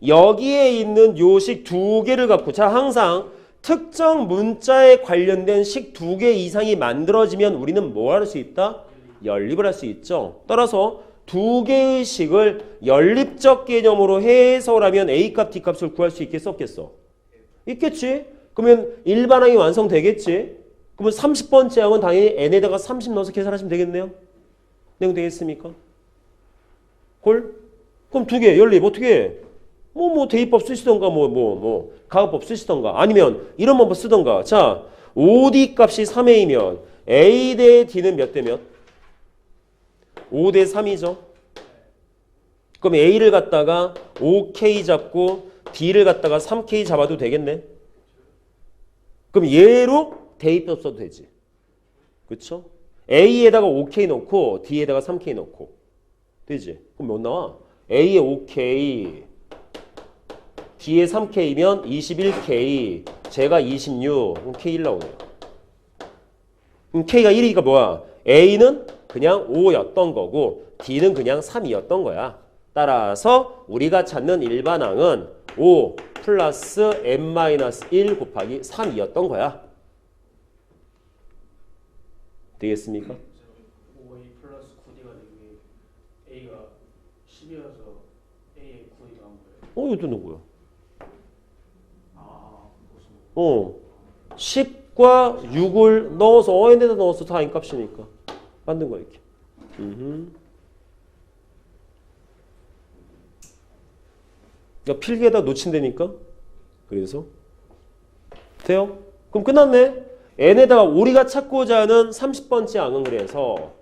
여기에 있는 요식 두 개를 갖고, 자, 항상 특정 문자에 관련된 식 두 개 이상이 만들어지면 우리는 뭐 할 수 있다? 연립을 할 수 있죠. 따라서 두 개의 식을 연립적 개념으로 해석하면 A값, D값을 구할 수 있겠어, 없겠어? 있겠지? 그러면 일반항이 완성되겠지? 그러면 30번째 항은 당연히 n에다가 30 넣어서 계산하시면 되겠네요. 내용 되겠습니까? 홀? 그럼 두 개, 연립 어떻게 해? 대입법 쓰시던가, 가급법 쓰시던가, 아니면 이런 방법 쓰던가. 자, OD 값이 3A면 A 대 D는 몇 대 몇? 5대 3이죠. 그럼 A를 갖다가 5K 잡고 D를 갖다가 3K 잡아도 되겠네. 그럼 얘로 대입법 써도 되지. 그쵸? A에다가 5K 넣고 D에다가 3K 넣고. 되지? 그럼 몇 나와? A에 5K, D에 3K면 21K, 제가 26, 그럼 K1 나오네요. 그럼 K가 1이니까 뭐야? A는 그냥 5였던 거고 D는 그냥 3이었던 거야. 따라서 우리가 찾는 일반항은 5 플러스 n-1 곱하기 3이었던 거야. 되겠습니까? 5A 플러스 9D가 되게 A가 10이어서 A에 9D가 한 거예요. 이거 누구야? 아, 무슨 10과 6을 넣어서 n에다 넣어서 다 n값이니까 만든 거야 이렇게. 그러니까 필기에다 놓친다니까. 그래서 돼요? 그럼 끝났네. n에다가 우리가 찾고자 하는 30번째 항은 그래서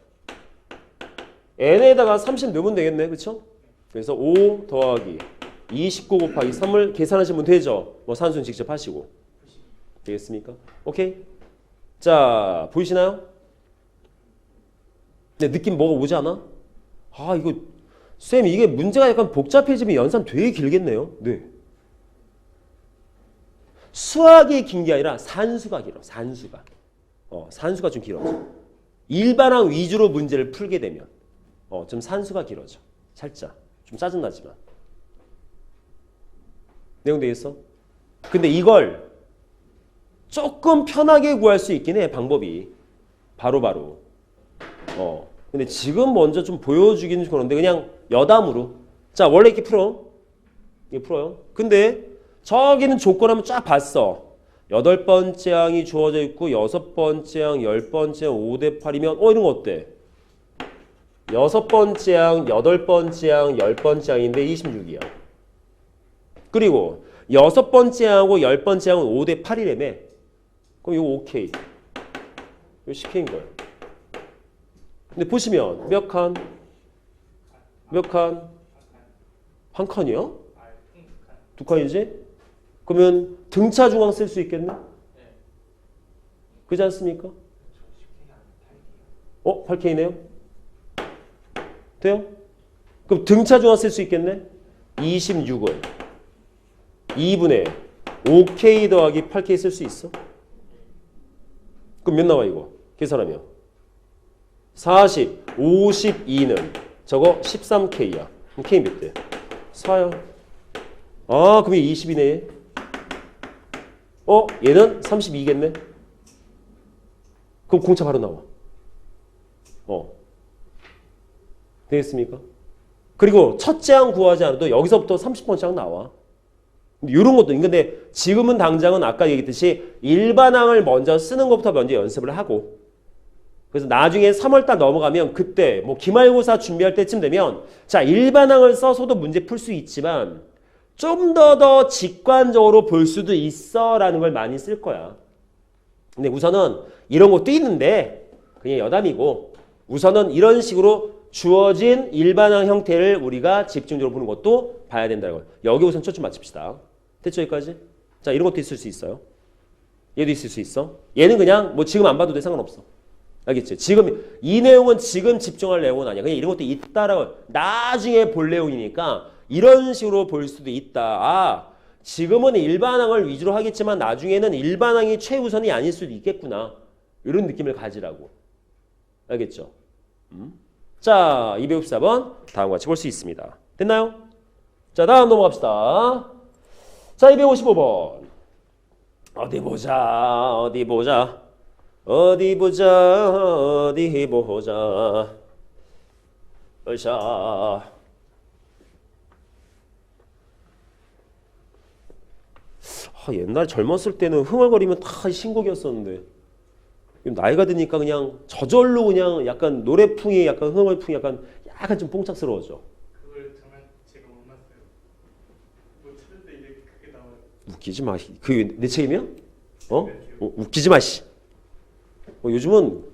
n에다가 30 넣으면 되겠네. 그쵸? 그래서 5 더하기 29 곱하기 3을 계산하시면 되죠. 뭐 산수는 직접 하시고. 되겠습니까? 오케이? 자, 보이시나요? 근데 느낌 뭐가 오지 않아? 아, 이거 쌤 이게 문제가 약간 복잡해지면 연산 되게 길겠네요. 네. 수학이 긴 게 아니라 산수가 길어. 산수가. 산수가 좀 길어져. 일반항 위주로 문제를 풀게 되면 좀 산수가 길어져. 살짝. 좀 짜증나지만. 내용 되겠어? 근데 이걸 조금 편하게 구할 수 있긴 해. 방법이. 바로바로. 근데 지금 먼저 좀 보여주기는 그런데 그냥 여담으로. 자, 원래 이렇게 풀어. 이렇게 풀어요. 근데 저기는 조건 한번 쫙 봤어. 8번째 항이 주어져 있고 6번째 항, 10번째 항 5대 8이면 이런 거 어때? 6번째 항, 8번째 항, 10번째 항인데 26이야. 그리고 6번째 항하고 10번째 항은 5대 8이라며. 그럼 이거 오케이. 이거 CK인 거예요. 근데 보시면 몇 칸? 몇 칸? 한 칸이야? 두 칸이지? 그러면 등차 중앙 쓸 수 있겠네? 그렇지 않습니까? 8K네요? 돼요? 그럼 등차 중앙 쓸 수 있겠네? 26을 2분의 5K 더하기 8K 쓸 수 있어? 그럼 몇 나와 이거? 계산하면 40, 52는 저거 13K야. 그럼 K 몇 대? 4야. 아, 그럼 20이네. 얘는 32겠네. 그럼 공차 바로 나와. 되겠습니까? 그리고 첫째 항 구하지 않아도 여기서부터 30번째 항 나와. 이런 것도. 근데 지금은 당장은 아까 얘기했듯이 일반항을 먼저 쓰는 것부터 먼저 연습을 하고, 그래서 나중에 3월달 넘어가면 그때 뭐 기말고사 준비할 때쯤 되면 자, 일반항을 써서도 문제 풀 수 있지만 좀 더 직관적으로 볼 수도 있어 라는 걸 많이 쓸 거야. 근데 우선은 이런 것도 있는데 그냥 여담이고, 우선은 이런 식으로 주어진 일반항 형태를 우리가 집중적으로 보는 것도 봐야 된다는 거예요. 여기 우선 초점 맞춥시다. 됐죠, 여기까지? 자, 이런 것도 있을 수 있어요. 얘도 있을 수 있어. 얘는 그냥 뭐 지금 안 봐도 돼. 상관없어. 알겠지? 지금 이 내용은 지금 집중할 내용은 아니야. 그냥 이런 것도 있다라고. 나중에 볼 내용이니까 이런 식으로 볼 수도 있다. 아, 지금은 일반항을 위주로 하겠지만 나중에는 일반항이 최우선이 아닐 수도 있겠구나. 이런 느낌을 가지라고. 알겠죠? 자, 254번 다음과 같이 볼 수 있습니다. 됐나요? 자, 다음 넘어갑시다. 자, 255번. 어디 보자. 어디 보자. 어디 보자. 어디 보자. 으쌰. 옛날 젊었을 때는 흥얼거리면 다 신곡이었었는데 나이가 드니까 그냥 저절로 그냥 약간 노래풍이 약간 흥얼풍이 약간 좀 뽕짝스러워져. 그걸 정말 제가 몰랐어요. 뭐 찾을 때 이렇게 크게 나와요. 웃기지 마. 그게 내 책임이야? 웃기지 마 씨. 요즘은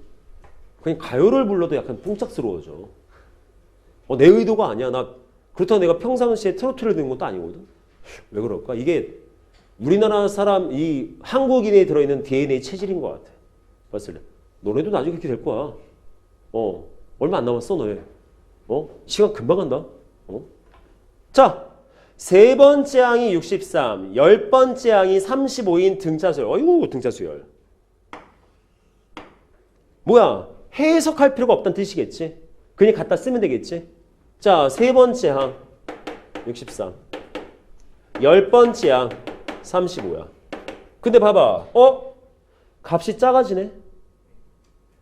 그냥 가요를 불러도 약간 뽕짝스러워져. 내 의도가 아니야. 나 그렇다고 내가 평상시에 트로트를 듣는 것도 아니거든. 왜 그럴까? 이게 우리나라 사람, 이 한국인에 들어있는 DNA 체질인 것 같아. 봤을 때. 너네도 나중에 그렇게 될 거야. 얼마 안 남았어, 너네. 시간 금방 간다. 자, 세 번째 항이 63, 열 번째 항이 35인 등차수열. 어이구, 등차수열. 뭐야? 해석할 필요가 없다는 뜻이겠지? 그냥 갖다 쓰면 되겠지? 자, 세 번째 항 63. 열 번째 항 35야. 근데 봐봐. 값이 작아지네.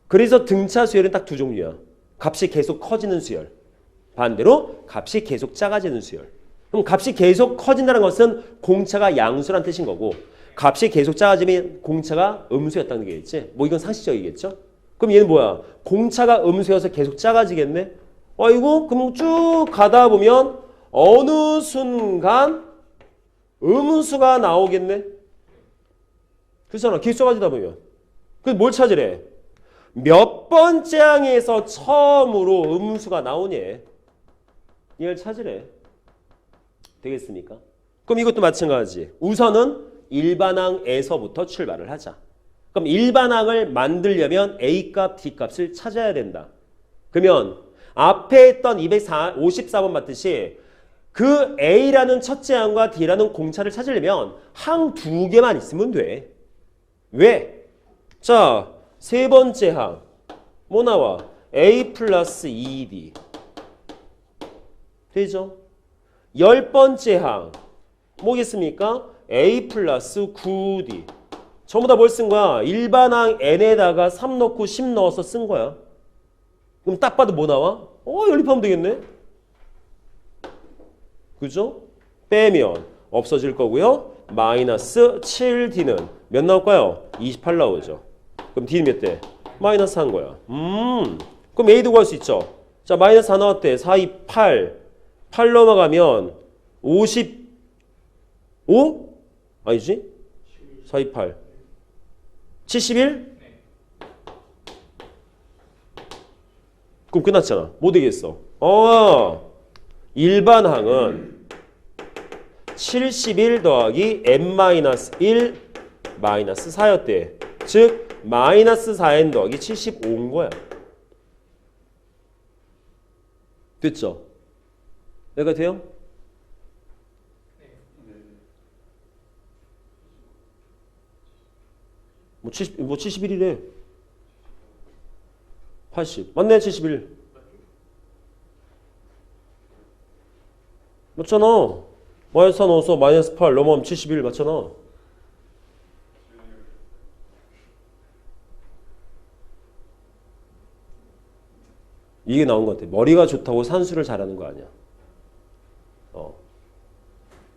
그래서 등차 수열은 딱 두 종류야. 값이 계속 커지는 수열. 반대로 값이 계속 작아지는 수열. 그럼 값이 계속 커진다는 것은 공차가 양수란 뜻인 거고, 값이 계속 작아지면 공차가 음수였다는 얘기겠지. 뭐 이건 상식적이겠죠. 그럼 얘는 뭐야? 공차가 음수여서 계속 작아지겠네. 아이고, 그럼 쭉 가다 보면 어느 순간 음수가 나오겠네. 그렇잖아. 계속 작아지다 보면. 그럼 뭘 찾으래? 몇 번째 항에서 처음으로 음수가 나오니? 이걸 찾으래. 되겠습니까? 그럼 이것도 마찬가지. 우선은 일반항에서부터 출발을 하자. 그럼 일반항을 만들려면 A값, D값을 찾아야 된다. 그러면 앞에 했던 254번 봤듯이 그 A라는 첫째 항과 D라는 공차를 찾으려면 항 두 개만 있으면 돼. 왜? 자, 세 번째 항 뭐 나와? A 플러스 2D 되죠? 열 번째 항 뭐겠습니까? A 플러스 9D. 전부 다 뭘 쓴 거야? 일반항 n에다가 3 넣고 10 넣어서 쓴 거야. 그럼 딱 봐도 뭐 나와? 연립하면 되겠네. 그죠? 빼면 없어질 거고요. 마이너스 7D는 몇 나올까요? 28 나오죠. 그럼 D는 몇 대? 마이너스 한 거야. 그럼 A도 구할 수 있죠. 자, 마이너스 4 나왔대. 4, 2, 8. 8 넘어가면 55? 아니지? 4, 2, 8. 71? 그럼 끝났잖아. 뭐 되겠어? 일반항은 71 더하기 n-1 마이너스 4였대. 즉 마이너스 4n 더하기 75인 거야. 됐죠? 여기가 돼요? 뭐 71이래. 80. 맞네, 71. 맞잖아. 마이너스 4 넣어서 마이너스 8 넘어가면 71 맞잖아. 이게 나온 것 같아. 머리가 좋다고 산수를 잘하는 거 아니야.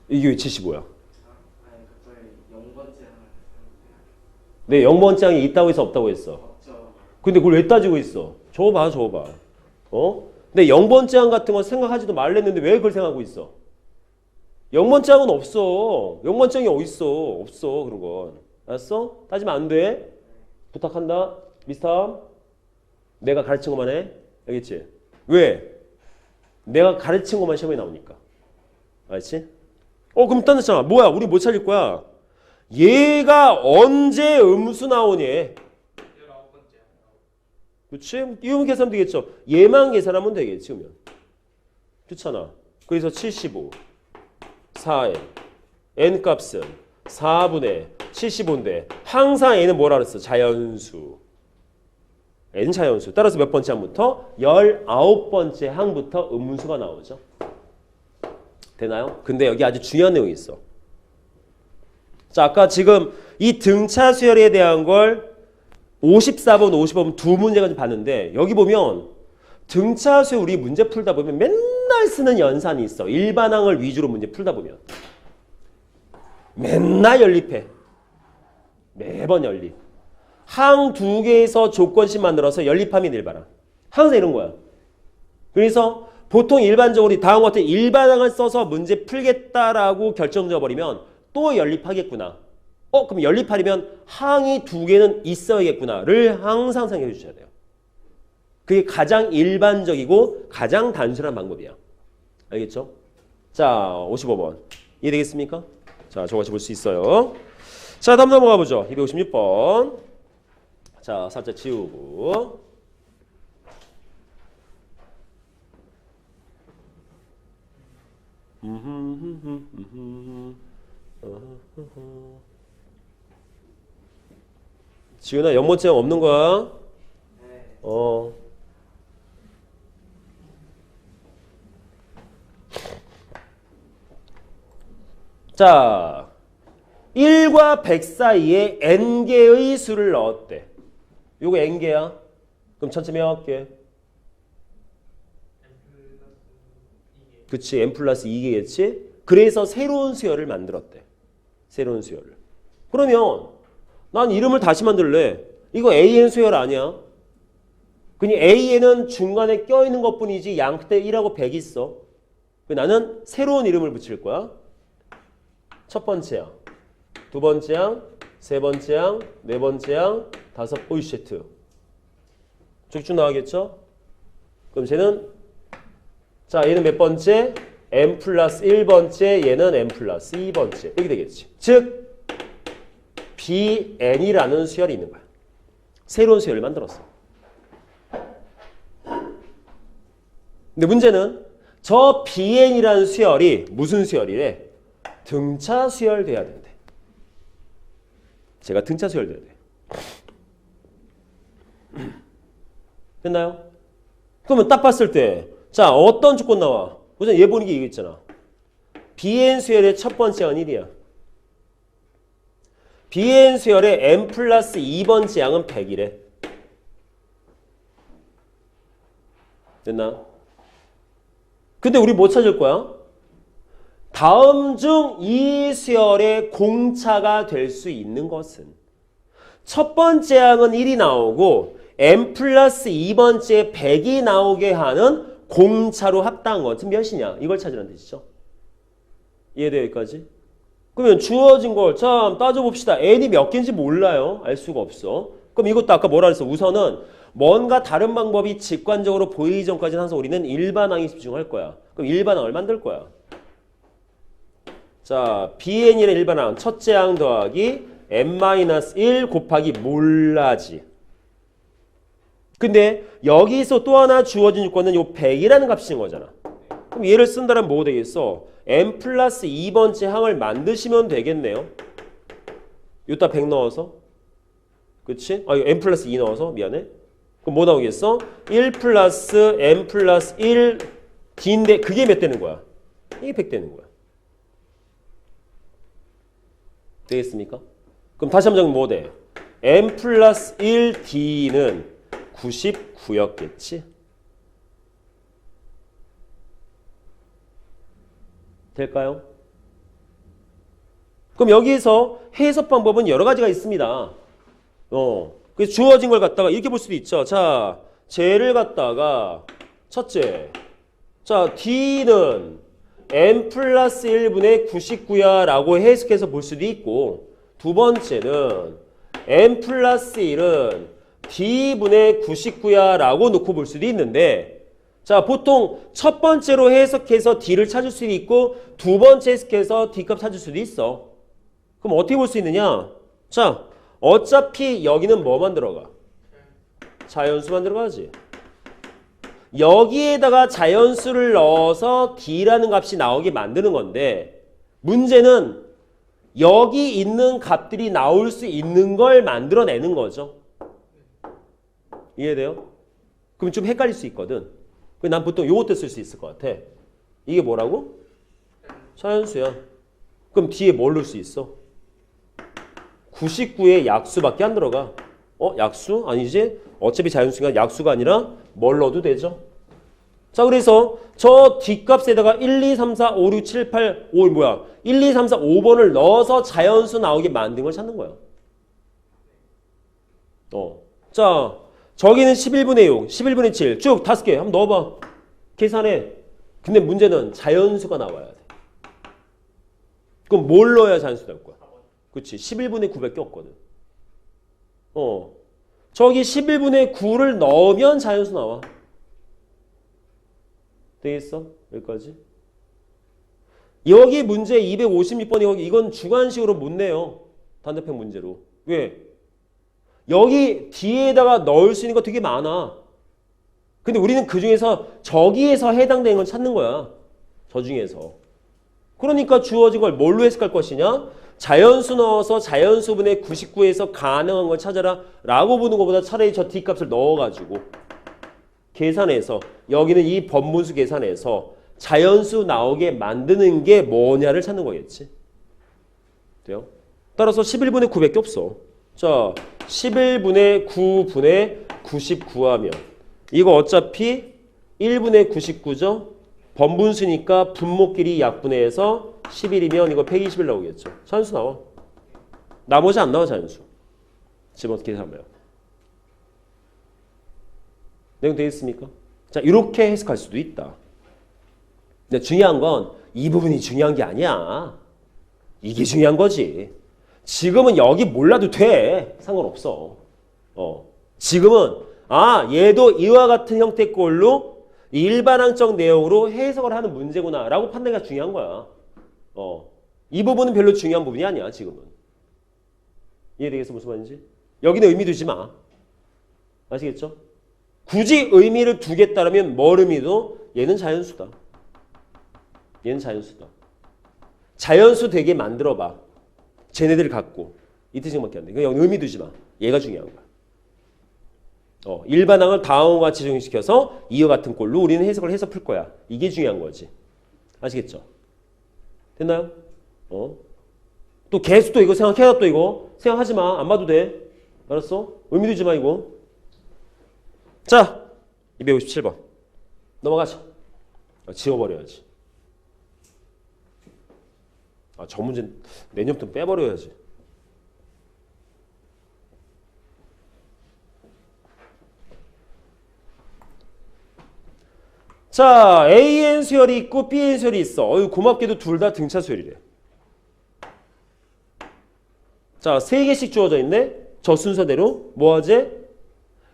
이게 왜 75야? 네, 0번째 항이 있다고 해서 없다고 했어. 근데 그걸 왜 따지고 있어? 저거 봐. 근데 0번째 항 같은 거 생각하지도 말랬는데 왜 그걸 생각하고 있어? 0번째 항은 없어. 0번째 항이 어딨어? 없어, 그런 건. 알았어? 따지면 안 돼. 부탁한다. 미스터. 내가 가르친 것만 해. 알겠지? 왜? 내가 가르친 것만 시험에 나오니까. 알겠지? 그럼 따졌잖아. 뭐야? 우리 뭐 찾을 거야? 얘가 언제 음수 나오니? 19번째. 그렇지? 이거만 계산하면 되겠죠. 얘만 계산하면 되겠지. 그러면. 그렇잖아. 그래서 75, 4n, n 값은 4분의 75인데 항상 n은 뭐라 그랬어? 자연수. n 자연수. 따라서 몇 번째 항부터? 19번째 항부터 음수가 나오죠. 되나요? 근데 여기 아주 중요한 내용이 있어. 자, 아까 지금 이 등차 수열에 대한 걸 54번, 55번 두 문제가 좀 봤는데 여기 보면 등차 수열 우리 문제 풀다 보면 맨날 쓰는 연산이 있어. 일반항을 위주로 문제 풀다 보면. 맨날 연립해. 매번 연립. 항 두 개에서 조건식 만들어서 연립하면 일반항. 항상 이런 거야. 그래서 보통 일반적으로 다음과 같은 일반항을 써서 문제 풀겠다라고 결정져버리면 또 연립하겠구나. 그럼 연립하려면 항이 두 개는 있어야겠구나를 항상 생각해 주셔야 돼요. 그게 가장 일반적이고 가장 단순한 방법이야. 알겠죠? 자, 55번. 이해되겠습니까? 자, 저같이 볼 수 있어요. 자, 다음 넘어가 보죠. 256번. 자, 살짝 지우고. 지은아 연모제형 없는 거야? 네. 자, 1과 100 사이에 n개의 수를 넣었대. 요거 n개야. 그럼 전체 몇 개? 그치, n 플러스 2개겠지? 그래서 새로운 수열을 만들었대. 새로운 수열을. 그러면 난 이름을 다시 만들래. 이거 an 수열 아니야? 그니 an은 중간에 껴있는 것뿐이지 양 끝에 1하고 100이 있어. 나는 새로운 이름을 붙일 거야. 첫 번째 양, 두 번째 양, 세 번째 양, 네 번째 양, 다섯, 오이쉐트. 쭉쭉 나가겠죠? 그럼 쟤는, 자, 얘는 몇 번째? n 플러스 1번째, 얘는 n 플러스 2번째. 이렇게 되겠지. 즉, bn이라는 수열이 있는 거야. 새로운 수열을 만들었어. 근데 문제는 저 bn이라는 수열이 무슨 수열이래? 등차 수열돼야 된대. 제가 등차 수열돼야 돼. 됐나요? 그러면 딱 봤을 때, 자, 어떤 조건 나와? 우선 얘 보는 게 이거 있잖아. bn 수열의 첫 번째 양은 1이야. bn 수열의 n 플러스 2번째 양은 100이래. 됐나? 근데 우리 뭐 찾을 거야? 다음 중 이 수열의 공차가 될 수 있는 것은 첫 번째 양은 1이 나오고 n 플러스 2번째 100이 나오게 하는 공차로 합당한 것은 몇이냐? 이걸 찾으라는 뜻이죠. 이해돼요? 여기까지? 그러면 주어진 걸 참 따져봅시다. n이 몇 개인지 몰라요. 알 수가 없어. 그럼 이것도 아까 뭐라 그랬어? 우선은 뭔가 다른 방법이 직관적으로 보이기 전까지는 항상 우리는 일반항에 집중할 거야. 그럼 일반항을 만들 거야. 자, bn이라는 일반항 첫째 항 더하기 n-1 곱하기 몰라지. 근데 여기서 또 하나 주어진 요건은 요 100이라는 값인 거잖아. 그럼 얘를 쓴다면 뭐 되겠어? n 플러스 2번째 항을 만드시면 되겠네요. 요따 100 넣어서. 그치? 아, n 플러스 2 넣어서. 미안해. 그럼 뭐 나오겠어? 1 플러스 n 플러스 1 d인데 그게 몇 되는 거야? 이게 100 되는 거야. 되겠습니까? 그럼 다시 한번 정리면 뭐 돼? n 플러스 1 d는 99였겠지? 될까요? 그럼 여기에서 해석 방법은 여러 가지가 있습니다. 그래서 주어진 걸 갖다가 이렇게 볼 수도 있죠. 자, 쟤를 갖다가 첫째, 자, d는 n 플러스 1분의 99야 라고 해석해서 볼 수도 있고, 두 번째는 n 플러스 1은 d분의 99야 라고 놓고 볼 수도 있는데, 자, 보통 첫 번째로 해석해서 d를 찾을 수도 있고 두 번째 해석해서 d값 찾을 수도 있어. 그럼 어떻게 볼 수 있느냐? 자, 어차피 여기는 뭐만 들어가? 자연수만 들어가지. 여기에다가 자연수를 넣어서 d라는 값이 나오게 만드는 건데, 문제는 여기 있는 값들이 나올 수 있는 걸 만들어내는 거죠. 이해돼요? 그럼 좀 헷갈릴 수 있거든. 난 보통 요것도 쓸 수 있을 것 같아. 이게 뭐라고? 자연수야. 그럼 뒤에 뭘 넣을 수 있어? 99의 약수밖에 안 들어가. 약수? 아니지? 어차피 자연수가 약수가 아니라 뭘 넣어도 되죠. 자, 그래서 저 뒷값에다가 1, 2, 3, 4, 5, 6, 7, 8, 5, 뭐야? 1, 2, 3, 4, 5번을 넣어서 자연수 나오게 만든 걸 찾는 거야. 자, 저기는 11분의 6, 11분의 7, 쭉 5개 한번 넣어봐. 계산해. 근데 문제는 자연수가 나와야 돼. 그럼 뭘 넣어야 자연수 나올 거야? 그치, 11분의 9밖에 없거든. 저기 11분의 9를 넣으면 자연수 나와. 되겠어? 여기까지. 여기 문제 256번이 이건 주관식으로 못 내요. 단답형 문제로. 왜? 여기 뒤에다가 넣을 수 있는 거 되게 많아. 근데 우리는 그 중에서 저기에서 해당되는 건 찾는 거야. 저 중에서. 그러니까 주어진 걸 뭘로 해석할 것이냐? 자연수 넣어서 자연수분의 99에서 가능한 걸 찾아라 라고 보는 것보다 차라리 저 D값을 넣어가지고 계산해서 여기는 이 번분수 계산해서 자연수 나오게 만드는 게 뭐냐를 찾는 거겠지. 돼요? 따라서 11분의 9밖에 없어. 자, 11분의 9분의 99 하면 이거 어차피 1분의 99죠? 번분수니까 분모끼리 약분해서 11이면 이거 121 나오겠죠. 자연수 나와. 나머지 안 나와 자연수. 지금 어떻게 하면. 내용 되겠습니까? 자, 이렇게 해석할 수도 있다. 근데 중요한 건 이 부분이 중요한 게 아니야. 이게 중요한 거지. 지금은 여기 몰라도 돼. 상관없어. 지금은 얘도 이와 같은 형태의 꼴로 일반항적 내용으로 해석을 하는 문제구나 라고 판단이 중요한 거야. 이 부분은 별로 중요한 부분이 아니야. 지금은. 이해되겠어? 무슨 말인지? 여기는 의미 두지 마. 아시겠죠? 굳이 의미를 두겠다면 뭘 의미도 얘는 자연수다. 얘는 자연수다. 자연수 되게 만들어봐. 쟤네들 갖고. 이 뜻밖에 안 돼. 그냥 의미 두지 마. 얘가 중요한 거야. 일반항을 다음과 같이 적용시켜서 이와 같은 꼴로 우리는 해석을 해서 풀 거야. 이게 중요한 거지. 아시겠죠? 됐나요? 또 개수 또 이거 생각해라 또 이거. 생각하지 마. 안 봐도 돼. 알았어? 의미 두지 마 이거. 자, 257번. 넘어가자. 지워버려야지. 저 문제 내년부터 빼버려야지. 자, AN 수열이 있고 BN 수열이 있어. 고맙게도 둘 다 등차 수열이래. 자, 3개씩 주어져 있네. 저 순서대로 뭐 하지?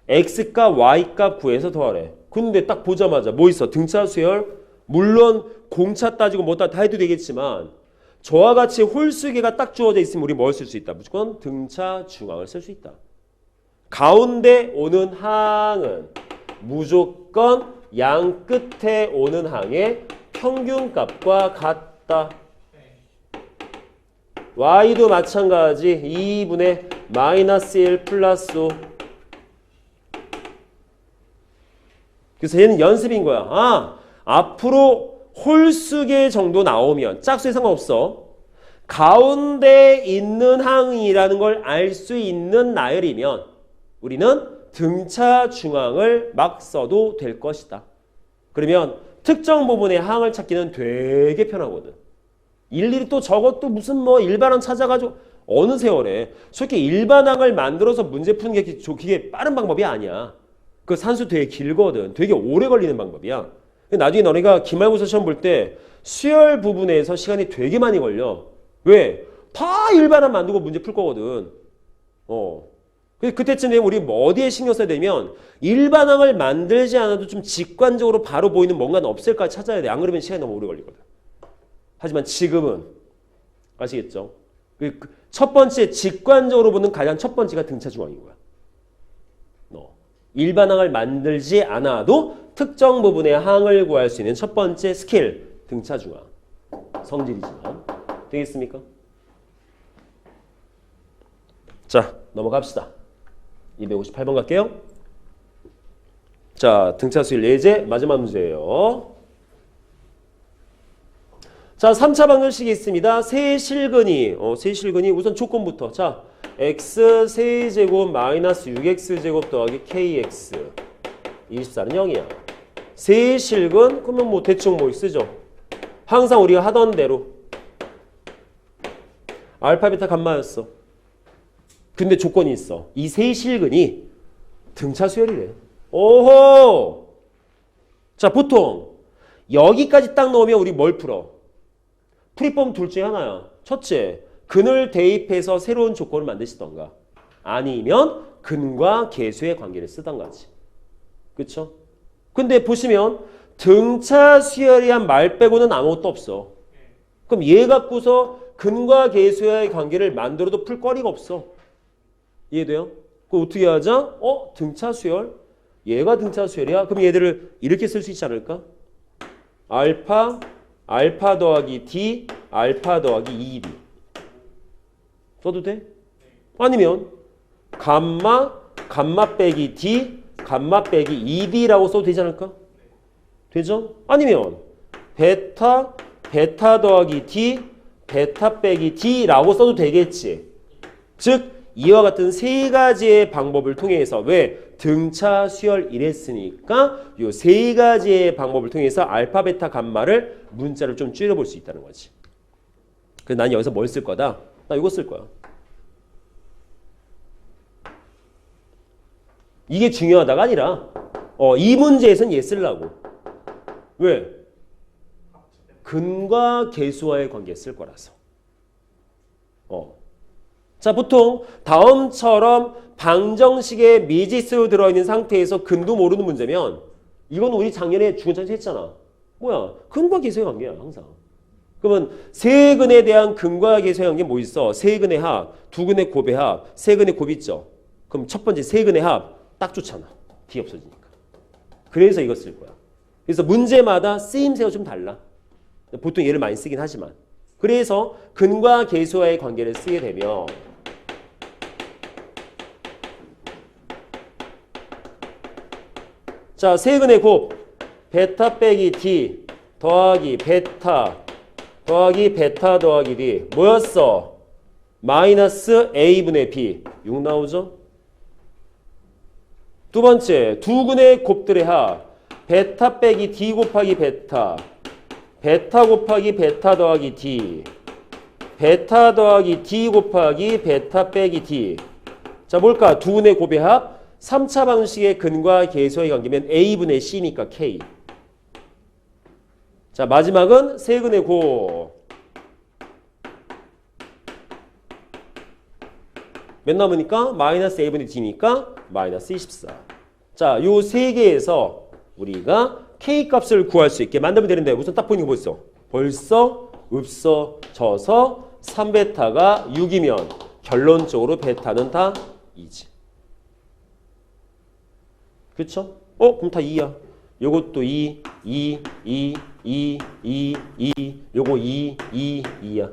X값, Y값 구해서 더하래. 근데 딱 보자마자 뭐 있어? 등차 수열. 물론 공차 따지고 뭐다 해도 되겠지만 저와 같이 홀수계가 딱 주어져 있으면 우리 뭘 쓸 수 있다? 무조건 등차 중앙을 쓸 수 있다. 가운데 오는 항은 무조건 양 끝에 오는 항의 평균값과 같다. Y도 마찬가지 2분의 마이너스 1 플러스 5. 그래서 얘는 연습인 거야. 앞으로 홀수계 정도 나오면 짝수에 상관없어. 가운데 있는 항이라는 걸 알 수 있는 나열이면 우리는 등차 중앙을 막 써도 될 것이다. 그러면 특정 부분의 항을 찾기는 되게 편하거든. 일일이 또 저것도 무슨 뭐 일반항 찾아가지고 어느 세월에 솔직히 일반항을 만들어서 문제 푸는 게 그게 빠른 방법이 아니야. 그 산수 되게 길거든. 되게 오래 걸리는 방법이야. 나중에 너네가 기말고사 시험 볼 때 수열 부분에서 시간이 되게 많이 걸려. 왜? 다 일반항 만들고 문제 풀 거거든. 그때쯤 되면 우리 뭐 어디에 신경 써야 되면 일반항을 만들지 않아도 좀 직관적으로 바로 보이는 뭔가는 없을까 찾아야 돼. 안 그러면 시간이 너무 오래 걸리거든. 하지만 지금은 아시겠죠? 첫 번째 직관적으로 보는 가장 첫 번째가 등차 중앙인 거야. 일반항을 만들지 않아도 특정 부분의 항을 구할 수 있는 첫 번째 스킬 등차 중앙. 성질이지만 되겠습니까? 자, 넘어갑시다. 258번 갈게요. 자, 등차 수열 예제 마지막 문제예요. 자, 3차 방정식이 있습니다. 세실근이 세실근이 우선 조건부터. 자, x 세제곱 마이너스 6x제곱 더하기 kx 24는 0이야. 세실근 그러면 뭐 대충 뭐 쓰죠. 항상 우리가 하던 대로 알파 베타 감마였어. 근데 조건이 있어. 이 세실근이 등차 수열이래. 오호. 자, 보통 여기까지 딱 넣으면 우리 뭘 풀어? 풀이법 둘 중에 하나야. 첫째, 근을 대입해서 새로운 조건을 만드시던가 아니면 근과 계수의 관계를 쓰던가지. 그쵸? 근데 보시면 등차 수열이란 말 빼고는 아무것도 없어. 그럼 얘 갖고서 근과 계수의 관계를 만들어도 풀 거리가 없어. 이해돼요? 그럼 어떻게 하자? 등차 수열? 얘가 등차 수열이야? 그럼 얘들을 이렇게 쓸 수 있지 않을까? 알파 더하기 D, 알파 더하기 2D. 써도 돼? 아니면 감마 빼기 D, 감마 빼기 2D라고 써도 되지 않을까? 되죠? 아니면 베타 더하기 D, 베타 빼기 D라고 써도 되겠지. 즉 이와 같은 세 가지의 방법을 통해서 왜? 등차 수열 이랬으니까 이 세 가지의 방법을 통해서 알파, 베타, 감마를 문자를 좀 줄여볼 수 있다는 거지. 그래서 난 여기서 뭘 쓸 거다? 나 이거 쓸 거야. 이게 중요하다가 아니라 이 문제에서는 얘 쓰려고. 왜? 근과 계수와의 관계 쓸 거라서. 자, 보통 다음처럼 방정식에 미지수 들어있는 상태에서 근도 모르는 문제면 이건 우리 작년에 주근창에서 했잖아. 뭐야? 근과 계수의 관계야 항상. 그러면 세근에 대한 근과 계수의 관계 뭐 있어? 세근의 합, 두근의 곱의 합, 세근의 곱이 있죠. 그럼 첫 번째 세근의 합 딱 좋잖아. D 없어지니까. 그래서 이거 쓸 거야. 그래서 문제마다 쓰임새가 좀 달라. 보통 얘를 많이 쓰긴 하지만. 그래서 근과 계수와의 관계를 쓰게 되면 자, 세근의 곱 베타 빼기 D 더하기 베타 더하기 베타 더하기 D 뭐였어? 마이너스 A분의 B 6 나오죠? 두 번째 두근의 곱들의 합 베타 빼기 D 곱하기 베타 베타 곱하기 베타 더하기 D 베타 더하기 D 곱하기 베타 빼기 D 자 뭘까? 두근의 곱의 합 3차 방식의 근과 계수의 관계면 A분의 C니까 K 자 마지막은 세근의 곱 몇 남으니까? 마이너스 A분의 D니까 마이너스 24 자 요 세 개에서 우리가 K값을 구할 수 있게 만들면 되는데 우선 딱 보니까 벌써 없어져서 3베타가 6이면 결론적으로 베타는 다 2지. 그쵸? 그럼 다 2야. 요것도 2, 요거 2, 2야.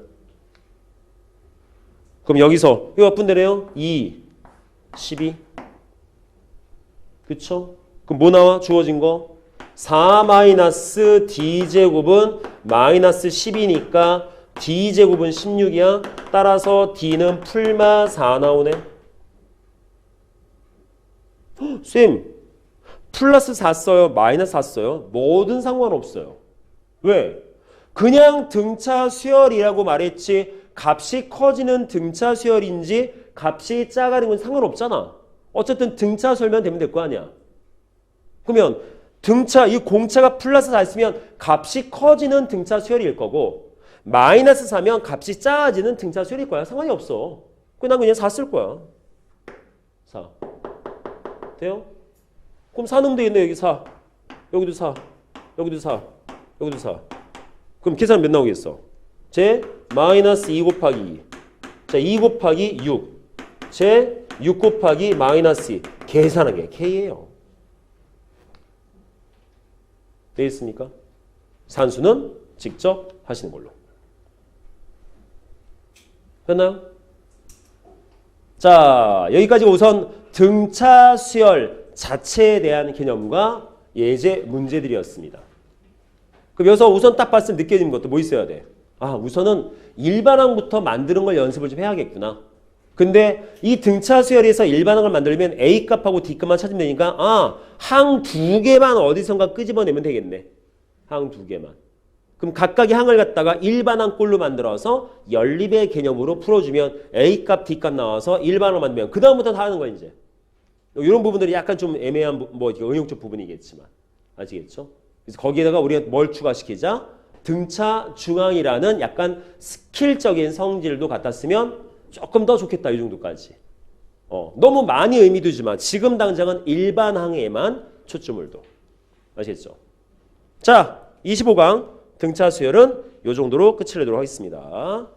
그럼 여기서 이거 몇 분 되네요? 2, 12. 그쵸? 그럼 뭐 나와? 주어진 거? 4-D제곱은 마이너스 10이니까 D제곱은 16이야. 따라서 D는 풀마 4 나오네. 쌤, 플러스 4 써요? 마이너스 4 써요? 뭐든 상관없어요. 왜? 그냥 등차 수열이라고 말했지 값이 커지는 등차 수열인지 값이 작아지는 건 상관없잖아. 어쨌든 등차 수열만 되면 될 거 아니야. 그러면 등차, 이 공차가 플러스 4 있으면 값이 커지는 등차 수열일 거고 마이너스 4면 값이 작아지는 등차 수열일 거야. 상관이 없어. 난 그냥 4 쓸 거야. 4. 돼요? 그럼 4 넣으면 되겠네. 여기 4. 여기도 4. 여기도 4. 여기도 4. 그럼 계산 몇 나오겠어? 제 마이너스 2 곱하기 2. 자, 2 곱하기 6. 제 6 곱하기 마이너스 2. 계산한 게 K예요. 되겠습니까? 산수는 직접 하시는 걸로. 됐나요? 자, 여기까지 우선 등차 수열 자체에 대한 개념과 예제 문제들이었습니다. 그럼 여기서 우선 딱 봤을 때 느껴지는 것도 뭐 있어야 돼? 우선은 일반항부터 만드는 걸 연습을 좀 해야겠구나. 근데 이 등차 수열에서 일반항을 만들려면 A값하고 D값만 찾으면 되니까 항 두 개만 어디선가 끄집어내면 되겠네. 항 두 개만. 그럼 각각의 항을 갖다가 일반항꼴로 만들어서 연립의 개념으로 풀어주면 A값, D값 나와서 일반항을 만들면 그 다음부터 다 하는 거야 이제. 이런 부분들이 약간 좀 애매한 응용적 부분이겠지만 아시겠죠? 그래서 거기에다가 우리가 뭘 추가시키자? 등차 중항이라는 약간 스킬적인 성질도 갖다 쓰면 조금 더 좋겠다 이 정도까지. 너무 많이 의미 두지만 지금 당장은 일반항에만 초점을 둬. 아시겠죠? 자, 25강 등차 수열은 이 정도로 끝을 내도록 하겠습니다.